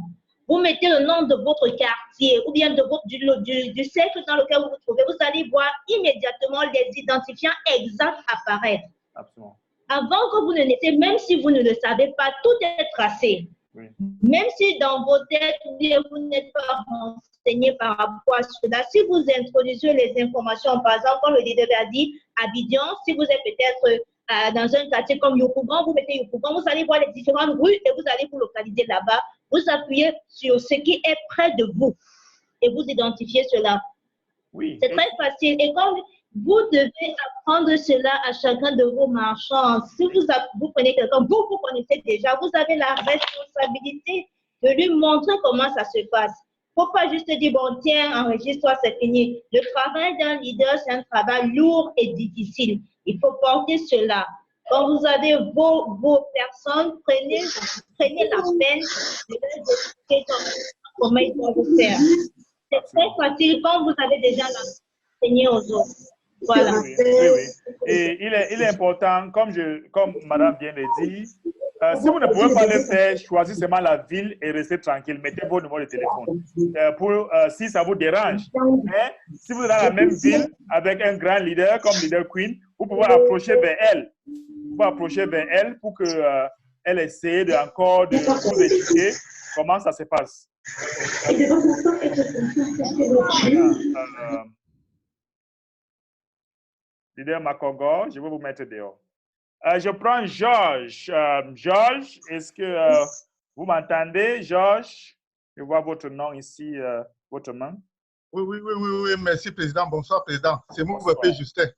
vous mettez le nom de votre quartier ou bien de du cercle dans lequel vous vous trouvez, vous allez voir immédiatement les identifiants exacts apparaître. Absolument. Avant que vous ne naissez, même si vous ne le savez pas, tout est tracé. Oui. Même si dans vos têtes, vous n'êtes pas renseigné par rapport à cela, si vous introduisez les informations, par exemple, comme le leader a dit, Abidjan, si vous êtes peut-être dans un quartier comme Yopougon, vous mettez Yopougon, vous allez voir les différentes rues et vous allez vous localiser là-bas. Vous appuyez sur ce qui est près de vous et vous identifiez cela. Oui. C'est très facile. Et comme vous devez apprendre cela à chacun de vos marchands, si vous prenez quelqu'un, vous connaissez déjà, vous avez la responsabilité de lui montrer comment ça se passe. Il ne faut pas juste dire, bon, tiens, enregistre-toi, c'est fini. Le travail d'un leader, c'est un travail lourd et difficile. Il faut porter cela. Quand vous avez vos personnes, prenez la peine de leur expliquer comment ils doivent faire. C'est très facile quand vous avez déjà l'enseigné aux autres. Voilà. Oui, oui, oui. Et il est important, comme Madame vient de dire, si vous ne pouvez pas le faire, choisissez seulement la ville et restez tranquille. Mettez vos numéros de téléphone si ça vous dérange. Mais si vous êtes dans la même ville avec un grand leader comme Leader Queen, vous pouvez approcher vers elle. Vous pouvez approcher vers elle pour qu'elle essaie encore de vous expliquer comment ça se passe. Leader Makongo, je vais vous mettre dehors. Je prends Georges. Georges, est-ce que vous m'entendez, Georges? Je vois votre nom ici, votre main. Oui, merci, Président. Bonsoir, Président. C'est moi, VP Justin.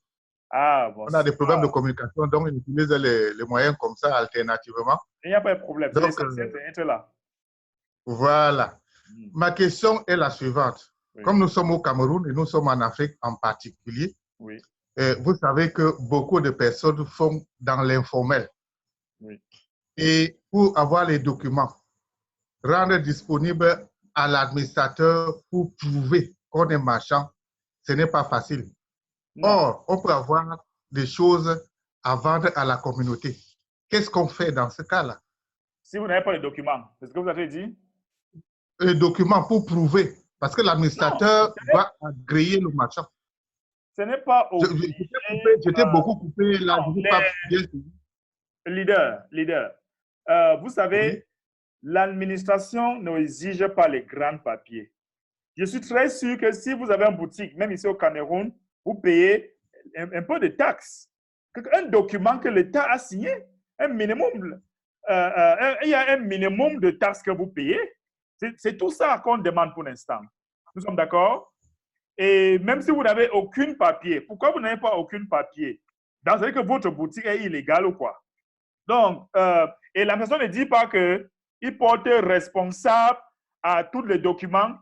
Ah, bonsoir. On a des problèmes de communication, donc on utilise les moyens comme ça, alternativement. Il n'y a pas de problème. Donc, c'est là. Voilà. Ma question est la suivante. Oui. Comme nous sommes au Cameroun et nous sommes en Afrique en particulier, oui. Vous savez que beaucoup de personnes font dans l'informel. Oui. Et pour avoir les documents, rendre disponible à l'administrateur pour prouver qu'on est marchand, ce n'est pas facile. Non. Or, on peut avoir des choses à vendre à la communauté. Qu'est-ce qu'on fait dans ce cas-là? Si vous n'avez pas les documents, c'est ce que vous avez dit? Les documents pour prouver, parce que l'administrateur doit agréer le marchand. Ce n'est pas obligé. J'étais beaucoup coupé là. Non, leader. Vous savez, oui. L'administration n'exige pas les grands papiers. Je suis très sûr que si vous avez une boutique, même ici au Cameroun, vous payez un peu de taxes. Un document que l'État a signé, un minimum, il y a un minimum de taxes que vous payez. C'est tout ça qu'on demande pour l'instant. Nous sommes d'accord? Et même si vous n'avez aucun papier, pourquoi vous n'avez pas aucun papier? C'est-à-dire que votre boutique est illégale ou quoi? Donc, et la personne ne dit pas qu'il porte responsable à tous les documents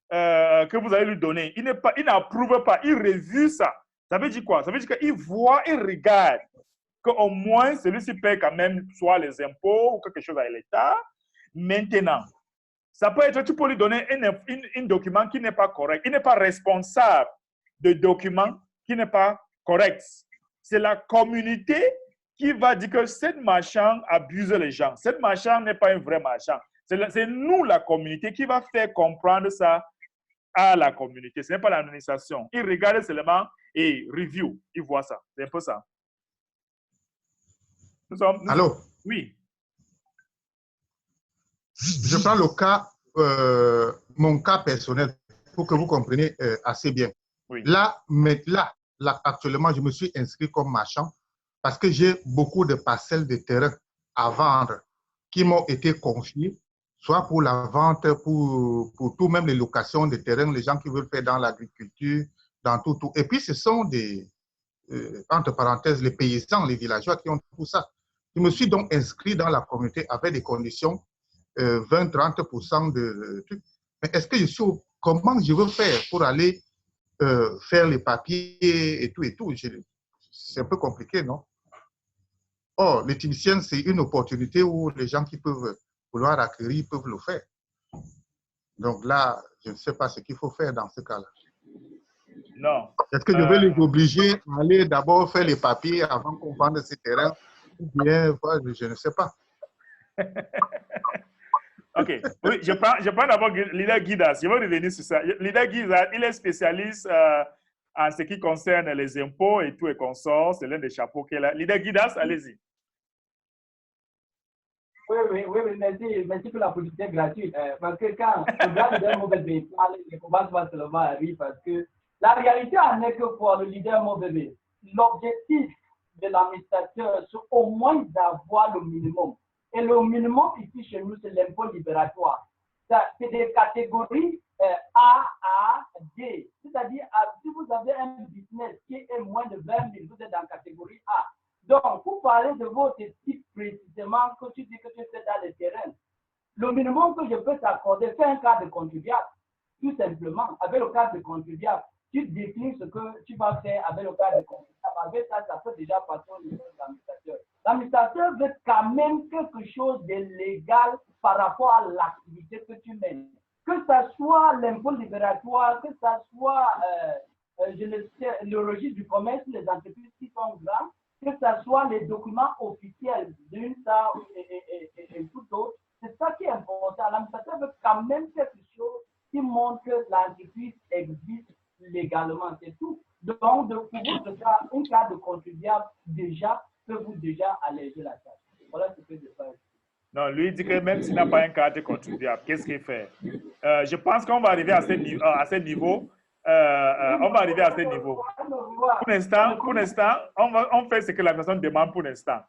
que vous allez lui donner. Il n'approuve pas, il refuse ça. Ça veut dire quoi? Ça veut dire qu'il voit et regarde qu'au moins celui-ci paie quand même soit les impôts ou quelque chose à l'État. Maintenant, ça peut être, tu peux lui donner un document qui n'est pas correct. Il n'est pas responsable de document qui n'est pas correct. C'est la communauté qui va dire que cette marchand abuse les gens. Cette marchand n'est pas un vrai marchand. C'est nous, la communauté, qui va faire comprendre ça à la communauté. Ce n'est pas l'administration. Ils regardent seulement et review. Ils voient ça. C'est un peu ça. Allô? Oui. Je prends le cas, mon cas personnel, pour que vous compreniez assez bien. Oui. Là, actuellement, je me suis inscrit comme marchand parce que j'ai beaucoup de parcelles de terrain à vendre qui m'ont été confiées, soit pour la vente, pour tout, même les locations de terrain, les gens qui veulent faire dans l'agriculture, dans tout. Et puis, ce sont des, entre parenthèses, les paysans, les villageois qui ont tout ça. Je me suis donc inscrit dans la communauté avec des conditions 20-30% de trucs. Mais est-ce que comment je veux faire pour aller faire les papiers et tout? C'est un peu compliqué, non? Or, les techniciens, c'est une opportunité où les gens qui peuvent vouloir acquérir peuvent le faire. Donc là, je ne sais pas ce qu'il faut faire dans ce cas-là. Non. Est-ce que je vais les obliger à aller d'abord faire les papiers avant qu'on vende ces terrains? Ou bien, je ne sais pas. OK. Oui, je prends d'abord Leader Guidas. Je vais revenir sur ça. Leader Guidas, il est spécialiste en ce qui concerne les impôts et tout et consorts. C'est l'un des chapeaux qu'elle a. Leader Guidas, allez-y. Oui, merci pour la publicité gratuite. Parce que quand on regarde le mauvais bébé, les combats pas seulement arrivent parce que la réalité en est que pour le leader mauvais bébé, l'objectif de l'administrateur, c'est au moins d'avoir le minimum. Et le minimum ici chez nous, c'est l'impôt libératoire. C'est des catégories A, D. C'est-à-dire, si vous avez un business qui est moins de 20 000, vous êtes dans la catégorie A. Donc, pour parler de votre type précisément, que tu dis que tu fais dans les terrains, le minimum que je peux t'accorder, c'est un cadre de contribuable. Tout simplement, avec le cadre de contribuable, tu déclines ce que tu vas faire avec le cadre de contribuable. Avec ça, ça peut déjà passer au niveau de l'administrateur. L'administrateur veut quand même quelque chose de légal par rapport à l'activité que tu mènes. Que ce soit l'impôt libératoire, que ce soit le registre du commerce, les entreprises qui sont grandes, que ce soit les documents officiels d'une SAR et tout autre, c'est ça qui est important. L'administrateur veut quand même quelque chose qui montre que l'entreprise existe légalement, c'est tout. Donc, de pouvoir faire un cas de contribuable déjà peut vous déjà alléger la tâche. Voilà ce que je fais. Non, lui dit que même s'il n'a pas un cadre contribuable, qu'est-ce qu'il fait? Je pense qu'on va arriver à ce niveau. On va arriver à ce niveau. Pour l'instant, on fait ce que la personne demande pour l'instant.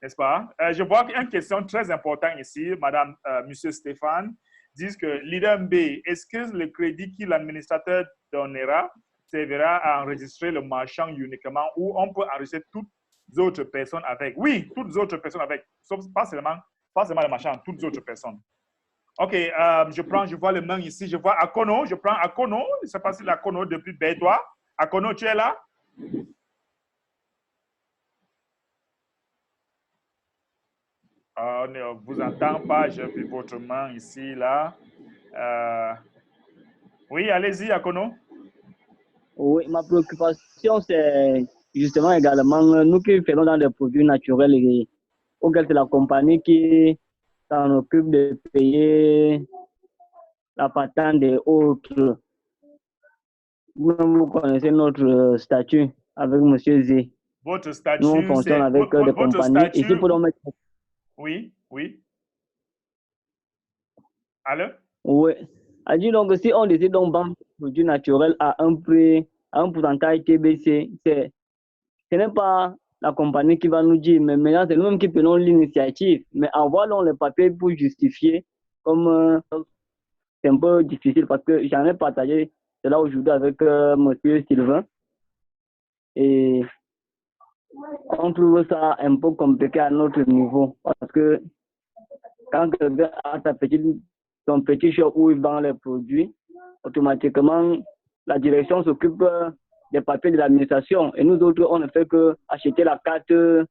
N'est-ce pas? Je vois une question très importante ici, Madame, Monsieur Stéphane, disent que leader B, est-ce que le crédit que l'administrateur donnera servira à enregistrer le marchand uniquement ou on peut enregistrer toutes les autres personnes avec? Oui, toutes les autres personnes avec, sauf pas seulement le marchand, toutes les autres personnes. OK, je vois les mains ici, je vois Akono, je prends Akono, je ne sais pas si l'Akono depuis Bédois. Akono, tu es là? On ne vous entend pas, j'ai vu votre main ici, là. Oui, allez-y, Akono. Oui, ma préoccupation, c'est justement également, nous qui faisons dans des produits naturels, auquel c'est la compagnie qui s'en occupe de payer la patente et autres. Vous connaissez notre statut avec M. Z. Votre statut, nous, on fonctionne avec des compagnies. Statut, ici pour mettre... Oui, oui. Allô? Oui. Donc, si on décide d'en vendre des produits naturels à un prix, à un pourcentage TBC, ce n'est pas la compagnie qui va nous dire, mais maintenant, c'est nous-mêmes qui prenons l'initiative. Mais envoyons les papiers pour justifier, comme c'est un peu difficile parce que j'en ai partagé cela aujourd'hui avec M. Sylvain. Et on trouve ça un peu compliqué à notre niveau parce que quand quelqu'un a son petit shop où il vend les produits, automatiquement, la direction s'occupe des papiers de l'administration. Et nous autres, on ne fait qu'acheter la carte de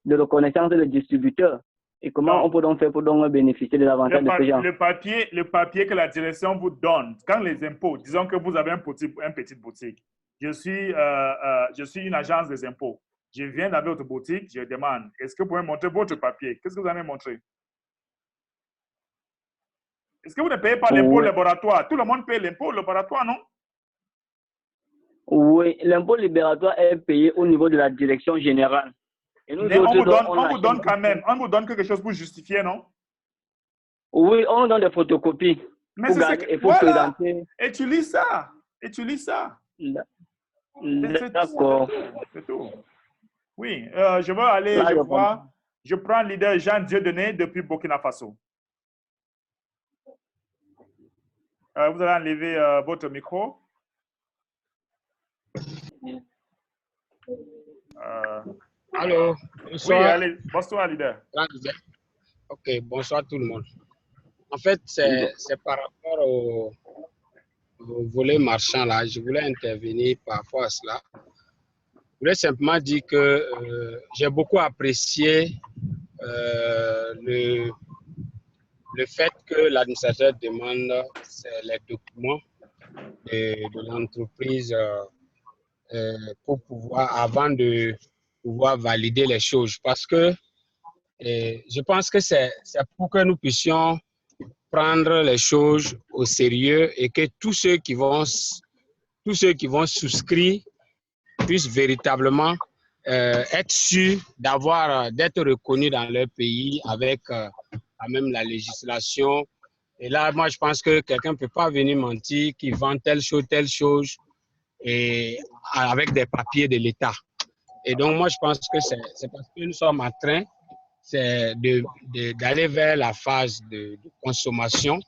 reconnaissance des distributeurs. Et comment on peut donc faire pour donc bénéficier de l'avantage de ces gens? Le papier que la direction vous donne, quand les impôts, disons que vous avez un petit boutique. Je suis une agence des impôts. Je viens dans votre boutique, je demande, est-ce que vous pouvez montrer votre papier? Qu'est-ce que vous avez montré? Est-ce que vous ne payez pas l'impôt laboratoire? Tout le monde paye l'impôt laboratoire, non? Oui, l'impôt libératoire est payé au niveau de la direction générale. Et nous autres, on vous donne quand même, on vous donne quelque chose pour justifier, non? Oui, on donne des photocopies. Mais il faut présenter. Et tu lis ça. D'accord. C'est tout. Oui, je vais aller, là, je prends le leader Jean Dieudonné depuis Burkina Faso. Vous allez enlever votre micro. Allô, bonsoir. Oui, allez, bonsoir, leader. Ok, bonsoir tout le monde. En fait, c'est par rapport au volet marchand là. Je voulais intervenir par rapport à cela. Je voulais simplement dire que j'ai beaucoup apprécié le fait que que l'administrateur demande, c'est les documents de l'entreprise pour pouvoir, avant de pouvoir valider les choses. Parce que je pense que c'est pour que nous puissions prendre les choses au sérieux et que tous ceux qui vont souscrire puissent véritablement être sûrs d'être reconnus dans leur pays avec quand même la législation. Et là, moi, je pense que quelqu'un ne peut pas venir mentir qu'il vend telle chose et avec des papiers de l'État. Et donc, moi, je pense que c'est parce que nous sommes en train d'aller vers la phase de consommation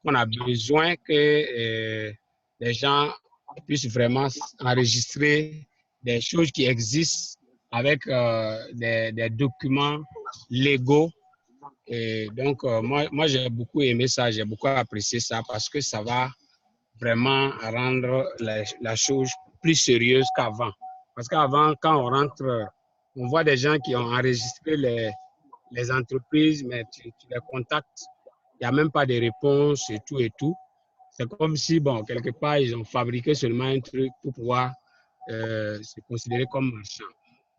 qu'on a besoin que les gens puissent vraiment enregistrer des choses qui existent avec des documents légaux. Et donc, moi j'ai beaucoup aimé ça, j'ai beaucoup apprécié ça parce que ça va vraiment rendre la chose plus sérieuse qu'avant. Parce qu'avant, quand on rentre, on voit des gens qui ont enregistré les entreprises, mais tu les contactes, il n'y a même pas de réponse et tout. C'est comme si, bon, quelque part, ils ont fabriqué seulement un truc pour pouvoir se considérer comme marchand.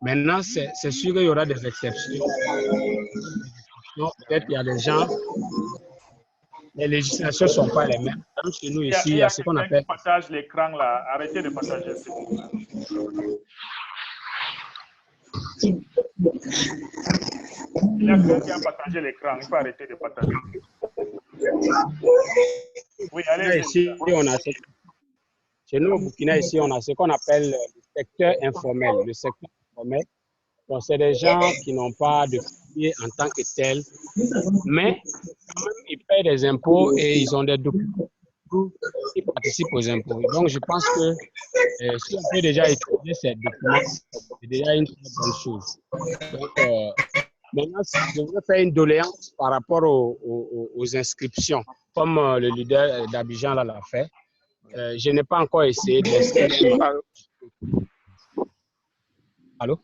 Maintenant, c'est sûr qu'il y aura des exceptions. Peut-être qu'il y a des gens, les législations ne sont pas les mêmes. Comme chez nous ici, il y a ce qu'on appelle... Partage l'écran là, arrêtez de partager. Il y a quelqu'un qui a partagé l'écran, il faut arrêter de partager. Oui, allez. Ici, chez nous, au Burkina, ici, on a ce qu'on appelle le secteur informel. Le secteur informel, bon, c'est des gens qui n'ont pas de papier en tant que tel, mais quand même, ils payent des impôts et ils ont des documents qui participent aux impôts. Donc, je pense que si on peut déjà utiliser ces documents, c'est déjà une très bonne chose. Donc, maintenant, je voudrais faire une doléance par rapport aux inscriptions, comme le leader d'Abidjan l'a fait. Je n'ai pas encore essayé d'inscrire. Allô?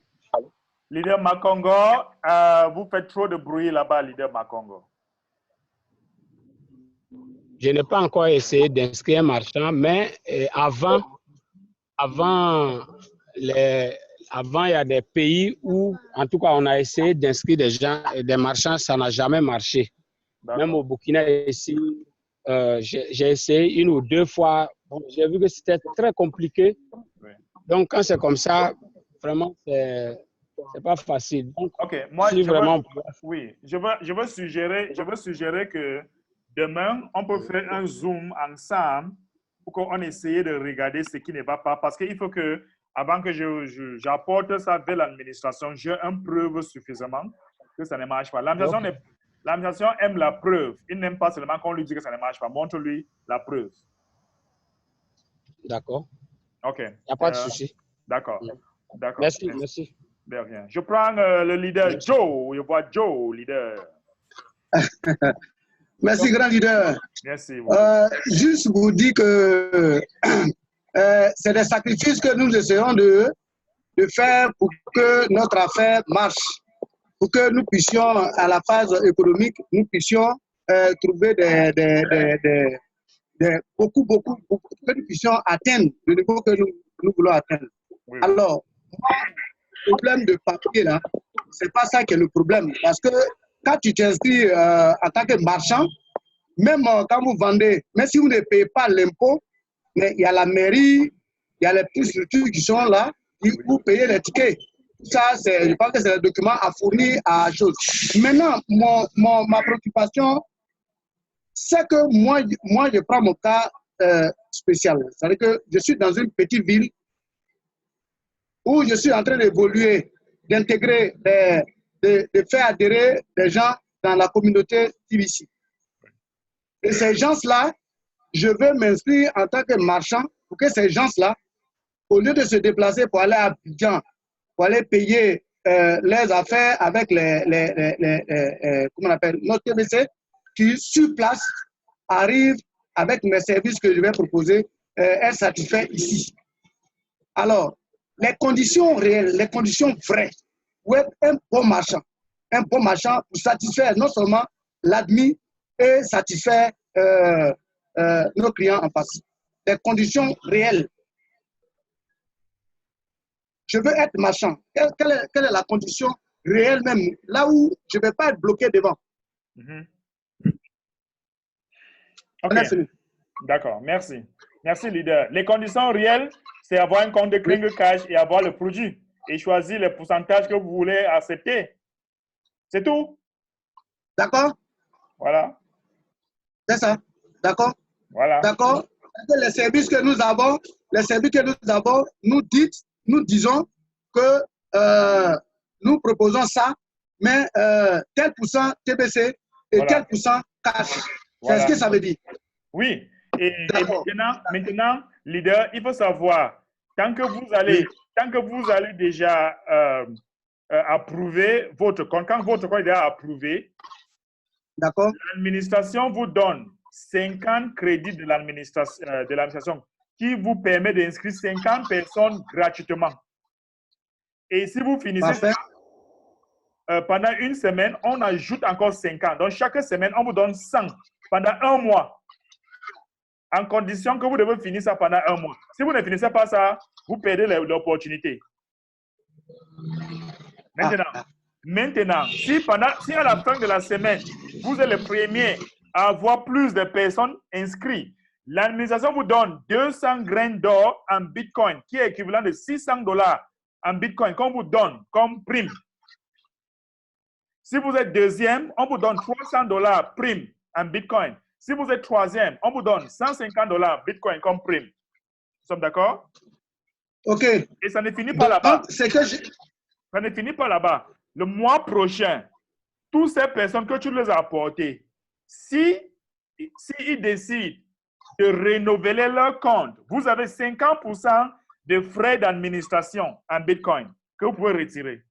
Leader Makongo, vous faites trop de bruit là-bas, leader Makongo. Je n'ai pas encore essayé d'inscrire un marchand, mais avant, il y a des pays où, en tout cas, on a essayé d'inscrire des marchands, ça n'a jamais marché. Même au Burkina, ici, j'ai essayé 1 ou 2 fois. Bon, j'ai vu que c'était très compliqué. Oui. Donc, quand c'est comme ça, vraiment, c'est pas facile. Donc, ok, moi, si vraiment... je veux suggérer que demain, on peut faire un zoom ensemble pour qu'on essaye de regarder ce qui ne va pas. Parce qu'il faut que, avant que j'apporte ça vers l'administration, j'ai une preuve suffisamment que ça ne marche pas. L'administration aime la preuve. Il n'aime pas seulement qu'on lui dise que ça ne marche pas. Montre-lui la preuve. D'accord. OK. Il n'y a pas de souci. D'accord. Merci. De rien. Je prends le leader Joe. Je vois Joe, leader. Merci, grand leader. Merci. Juste vous dire que c'est des sacrifices que nous essayons de faire pour que notre affaire marche, pour que nous puissions, à la phase économique, nous puissions trouver beaucoup, que nous puissions atteindre le niveau que nous voulons atteindre. Oui. Alors, le problème de papier, là, c'est pas ça qui est le problème. Parce que quand tu t'inscris en tant que marchand, même quand vous vendez, même si vous ne payez pas l'impôt, mais il y a la mairie, il y a les petites structures qui sont là, qui vous payez les tickets. Ça, je pense que c'est le document à fournir à chose. Maintenant, ma préoccupation, c'est que moi, je prends mon cas spécial. C'est-à-dire que je suis dans une petite ville où je suis en train d'évoluer, d'intégrer, de faire adhérer des gens dans la communauté TBC. Et ces gens-là, je veux m'inscrire en tant que marchand pour que ces gens-là, au lieu de se déplacer pour aller à Abidjan, pour aller payer les affaires avec comment on appelle, notre TBC, qui sur place arrive avec mes services que je vais proposer, est satisfait ici. Alors, les conditions réelles, les conditions vraies, pour être un bon marchand pour satisfaire non seulement l'admis, et satisfaire nos clients en face. Des conditions réelles. Je veux être marchand. Quelle est la condition réelle même, là où je ne vais pas être bloqué devant? Ok, d'accord, merci. Merci, leader. Les conditions réelles, c'est avoir un compte de Kringle Cash et avoir le produit et choisir le pourcentage que vous voulez accepter. C'est tout. D'accord. Voilà. C'est ça. D'accord. Voilà. D'accord. Les services que nous avons, nous disons que nous proposons ça, mais tel pourcent TBC et tel pourcent cash. Voilà. C'est ce que ça veut dire. Oui. Et maintenant, leader, il faut savoir, tant que vous allez déjà approuver votre compte, quand votre compte est déjà approuvé, l'administration vous donne 50 crédits de l'administration qui vous permet d'inscrire 50 personnes gratuitement. Et si vous finissez ça, pendant une semaine, on ajoute encore 50. Donc, chaque semaine, on vous donne 100 pendant un mois. En condition que vous devez finir ça pendant un mois. Si vous ne finissez pas ça, vous perdez l'opportunité. Maintenant, si à la fin de la semaine, vous êtes le premier à avoir plus de personnes inscrites, l'administration vous donne 200 graines d'or en Bitcoin, qui est équivalent de $600 en Bitcoin qu'on vous donne comme prime. Si vous êtes deuxième, on vous donne $300 prime en Bitcoin. Si vous êtes troisième, on vous donne $150 Bitcoin comme prime. Nous sommes d'accord? OK. Et ça ne finit pas là-bas. Ça ne finit pas là-bas. Le mois prochain, toutes ces personnes que tu les as apportées, si ils décident de renouveler leur compte, vous avez 50% de frais d'administration en Bitcoin que vous pouvez retirer.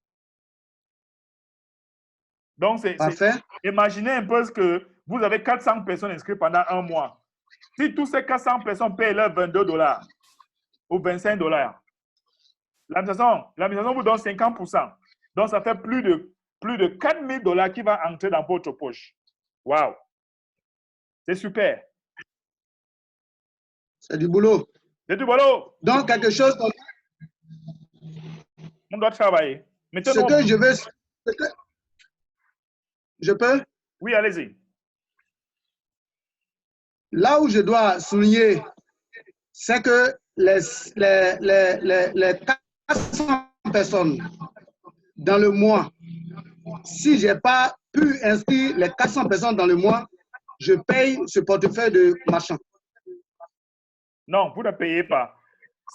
Donc, imaginez un peu que vous avez 400 personnes inscrites pendant un mois. Si tous ces 400 personnes payent leurs $22 ou $25, l'administration vous donne 50%. Donc, ça fait plus de $4,000 qui va entrer dans votre poche. Wow! C'est super. C'est du boulot. C'est du boulot. Donc, quelque chose comme... On doit travailler. Maintenant, ce que je veux... Je peux? Oui, allez-y. Là où je dois souligner, c'est que les 400 personnes dans le mois, si je n'ai pas pu inscrire les 400 personnes dans le mois, je paye ce portefeuille de marchand. Non, vous ne payez pas.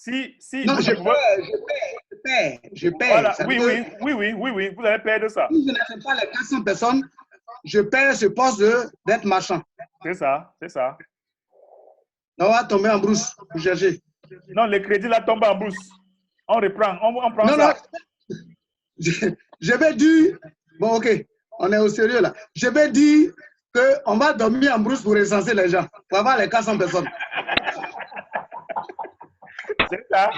Non, je paie. Voilà. Oui, vous allez payer de ça. Si je n'ai pas les 400 personnes, je paie ce poste d'être marchand. C'est ça. On va tomber en brousse pour chercher. Non, le crédit là tombe en brousse. On reprend, on prend ça. Non. Je vais dire, bon ok, on est au sérieux là. Je vais dire qu'on va dormir en brousse pour recenser les gens, pour avoir les 400 personnes. C'est ça.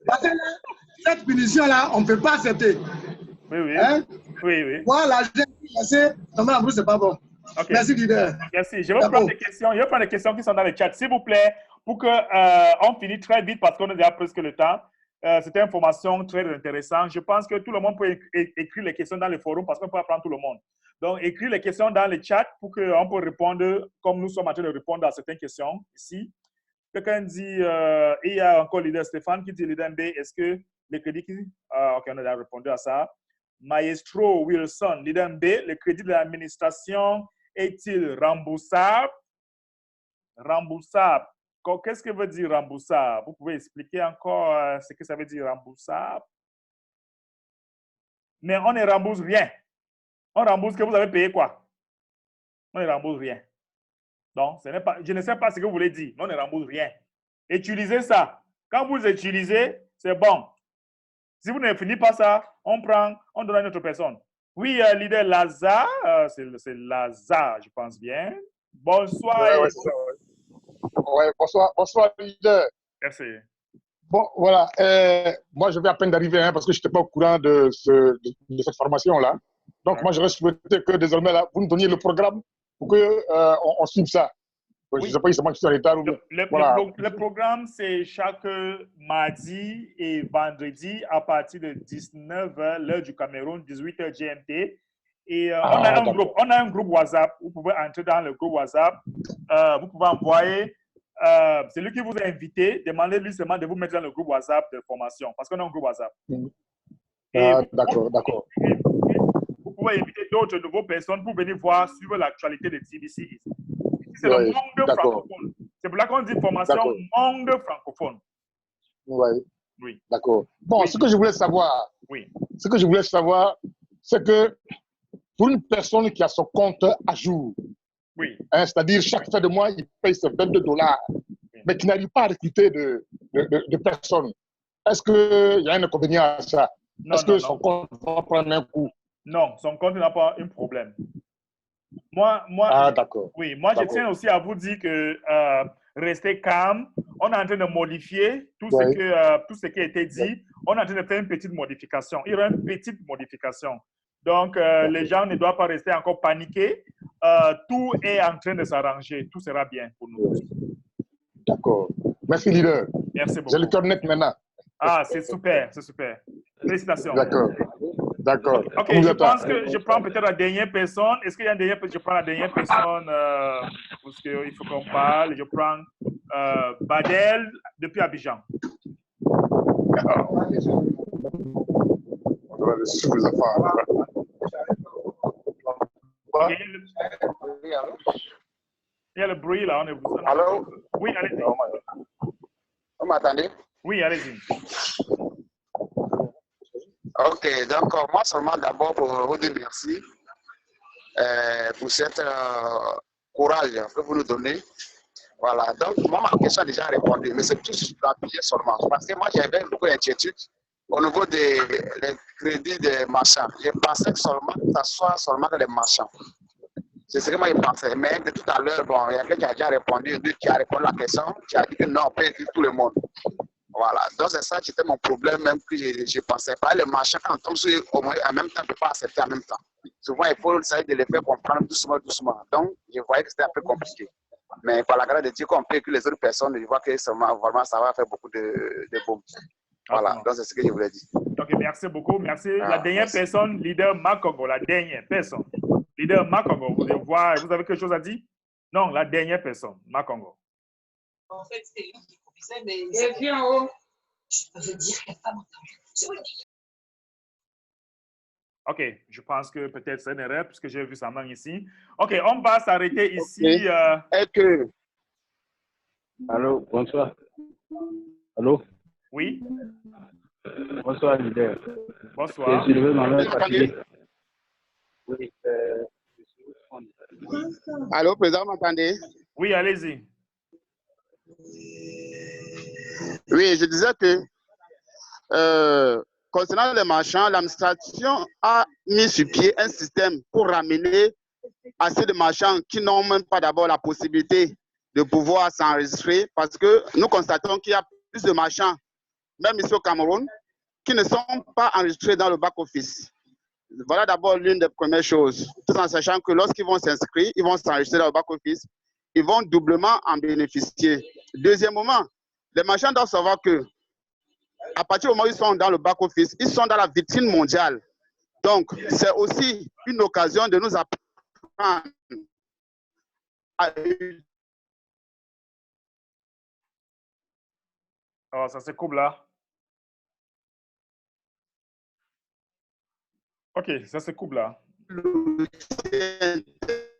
Parce que là, cette punition-là, on ne peut pas accepter. Oui. Hein? Oui. Voilà, j'ai tomber en brousse, c'est pas bon. Okay. Merci, leader. Merci. Je vais prendre des questions. Je vais prendre des questions qui sont dans le chat, s'il vous plaît, pour qu'on finisse très vite parce qu'on a déjà presque le temps. C'était une information très intéressante. Je pense que tout le monde peut écrire les questions dans le forum parce qu'on peut apprendre tout le monde. Donc, écrire les questions dans le chat pour qu'on puisse répondre comme nous sommes en train de répondre à certaines questions ici. Quelqu'un dit, il y a encore le leader Stéphane qui dit, leader MB, est-ce que les crédits qui... ok, on a déjà répondu à ça. Maestro Wilson, leader MB, le crédit de l'administration est-il remboursable? Remboursable. Qu'est-ce que veut dire remboursable? Vous pouvez expliquer encore ce que ça veut dire remboursable? Mais on ne rembourse rien. On rembourse que vous avez payé quoi? On ne rembourse rien. Donc, je ne sais pas ce que vous voulez dire. On ne rembourse rien. Utilisez ça. Quand vous utilisez, c'est bon. Si vous ne finissez pas ça, on donne à une autre personne. Oui, leader Lazare, c'est Lazare, je pense bien. Bonsoir. Oui, bonsoir, leader. Merci. Bon, voilà. Moi, je viens à peine d'arriver parce que je n'étais pas au courant de cette formation-là. Donc, moi, j'aurais souhaité que désormais, là, vous nous donniez le programme pour qu'on suive ça. Je ne sais pas si c'est moi qui suis en retard ou voilà. Le programme, c'est chaque mardi et vendredi à partir de 19h, l'heure du Cameroun, 18h GMT. Et on a un groupe WhatsApp. Vous pouvez entrer dans le groupe WhatsApp. Vous pouvez envoyer, c'est lui qui vous a invité, demandez-lui seulement de vous mettre dans le groupe WhatsApp de formation, parce qu'on a un groupe WhatsApp. D'accord, d'accord. Vous pouvez inviter d'autres nouvelles personnes pour venir voir, suivre l'actualité de TBC ici. C'est le monde francophone. C'est pour là qu'on dit formation monde francophone. Oui. D'accord. Bon, ce que je voulais savoir, c'est que pour une personne qui a son compte à jour, c'est-à-dire chaque fin de mois, il paye ses $22, mais qui n'arrive pas à recruter de personnes, est-ce qu'il y a un inconvénient à ça? Est-ce que son compte va prendre un coup? Non, son compte n'a pas un problème. Moi, je tiens aussi à vous dire que restez calme. On est en train de modifier tout ce qui a été dit. On est en train de faire une petite modification. Il y aura une petite modification. Donc, les gens ne doivent pas rester encore paniqués. Tout est en train de s'arranger. Tout sera bien pour nous. D'accord. Merci, leader. Merci beaucoup. J'ai le cœur net maintenant. Ah, c'est super, c'est super. Félicitations. D'accord. D'accord. Ok, je pense que je prends peut-être la dernière personne. Est-ce qu'il y a une dernière personne? Je prends la dernière personne parce qu'il faut qu'on parle. Je prends Badel depuis Abidjan. Il y a le bruit là. Allô? Oui, allez-y. Vous m'entendez? Oui, allez-y. Ok, donc moi seulement d'abord pour vous dire merci pour cette courage que vous nous donnez. Voilà, donc moi ma question a déjà répondu, mais c'est tout appuyé seulement. Parce que moi j'avais beaucoup d'inquiétude au niveau des crédits des marchands. Je pensais que seulement que ça soit seulement que les marchands. C'est ce que moi je pensais. Mais de tout à l'heure, bon, il y a quelqu'un qui a déjà répondu, qui a répondu à la question, qui a dit que non, on peut inclure tout le monde. Voilà, donc c'est ça qui était mon problème même que je pensais pas. Les marchands, quand on tombe sur eux, au moins, en même temps, on ne peut pas accepter en même temps. Souvent, il faut essayer de les faire comprendre doucement, doucement. Donc, je voyais que c'était un peu compliqué. Mais par la grâce de Dieu, qu'on peut que les autres personnes, je vois que vraiment, ça va faire beaucoup de bons. Voilà, donc c'est ce que je voulais dire. Ok, merci beaucoup. Merci. La dernière personne, leader Makongo, la dernière personne. Leader Makongo, vous avez quelque chose à dire? Non, la dernière personne, Makongo. En fait, c'est lui qui conduisait, mais... Viens en haut. Je veux dire qu'elle va m'entendre. Ok, je pense que peut-être c'est une erreur puisque j'ai vu sa main ici. Ok, on va s'arrêter ici. Allô, bonsoir. Allô? Oui? Bonsoir, leader. Bonsoir. Je veux m'en fatigué. Oui. Allô, président, m'entendez? Oui, allez-y. Oui, je disais que concernant les marchands, l'administration a mis sur pied un système pour ramener assez de marchands qui n'ont même pas d'abord la possibilité de pouvoir s'enregistrer parce que nous constatons qu'il y a plus de marchands, même ici au Cameroun, qui ne sont pas enregistrés dans le back-office. Voilà d'abord l'une des premières choses, tout en sachant que lorsqu'ils vont s'inscrire, ils vont s'enregistrer dans le back-office, ils vont doublement en bénéficier. Deuxièmement, les marchands doivent savoir que à partir du moment où ils sont dans le back-office, ils sont dans la vitrine mondiale. Donc, c'est aussi une occasion de nous apprendre à... Oh, ça se coupe là. Ok, ça se coupe là.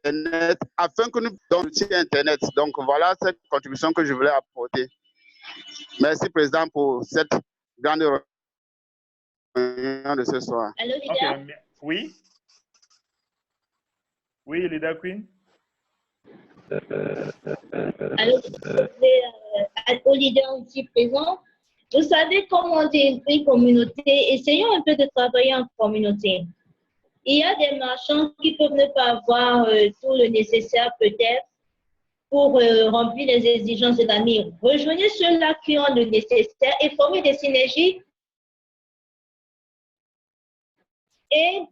Internet, afin que nous donnions l'outil Internet. Donc, voilà cette contribution que je voulais apporter. Merci, Président, pour cette grande réunion de ce soir. Allô, leader? Okay. Oui? Oui, leader Queen? Alors, au leader ici présent, vous savez comment on dit une communauté, essayons un peu de travailler en communauté. Il y a des marchands qui peuvent ne pas avoir tout le nécessaire peut-être pour remplir les exigences de l'année. Rejoignez ceux-là qui ont le nécessaire et formez des synergies et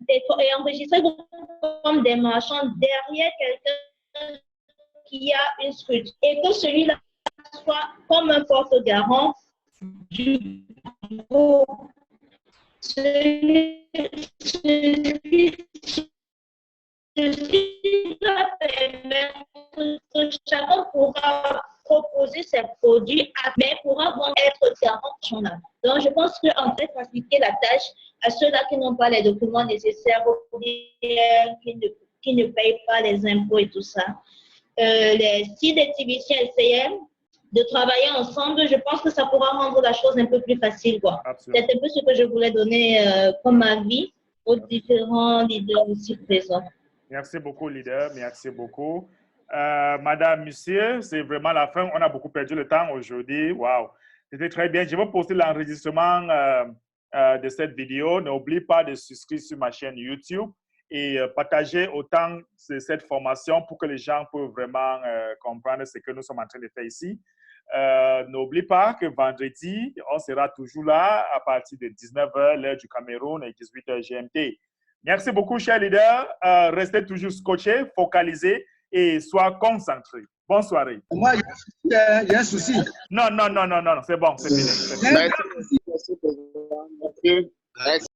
enregistrez-vous comme des marchands derrière quelqu'un qu'il y a une structure et que celui-là soit comme un porte-garant du groupe. Ceci va permettre que chacun pourra proposer ses produits, mais pourra être garant. Donc, je pense qu'en fait, faciliter la tâche à ceux-là qui n'ont pas les documents nécessaires ou qui ne payent pas les impôts et tout ça. Si les TBC essayaient de travailler ensemble, je pense que ça pourra rendre la chose un peu plus facile. C'est un peu ce que je voulais donner comme avis aux différents leaders ici présents. Merci beaucoup, leader. Merci beaucoup. Madame, monsieur, c'est vraiment la fin. On a beaucoup perdu le temps aujourd'hui. Waouh, c'était très bien. Je vais poster l'enregistrement de cette vidéo. N'oublie pas de souscrire sur ma chaîne YouTube et partager autant cette formation pour que les gens puissent vraiment comprendre ce que nous sommes en train de faire ici. N'oublie pas que vendredi, on sera toujours là à partir de 19h, l'heure du Cameroun, et 18h GMT. Merci beaucoup, chers leaders. Restez toujours scotchés, focalisés et sois concentrés. Bonne soirée. Moi, il y a un souci. Non, c'est bon, c'est fini. Merci.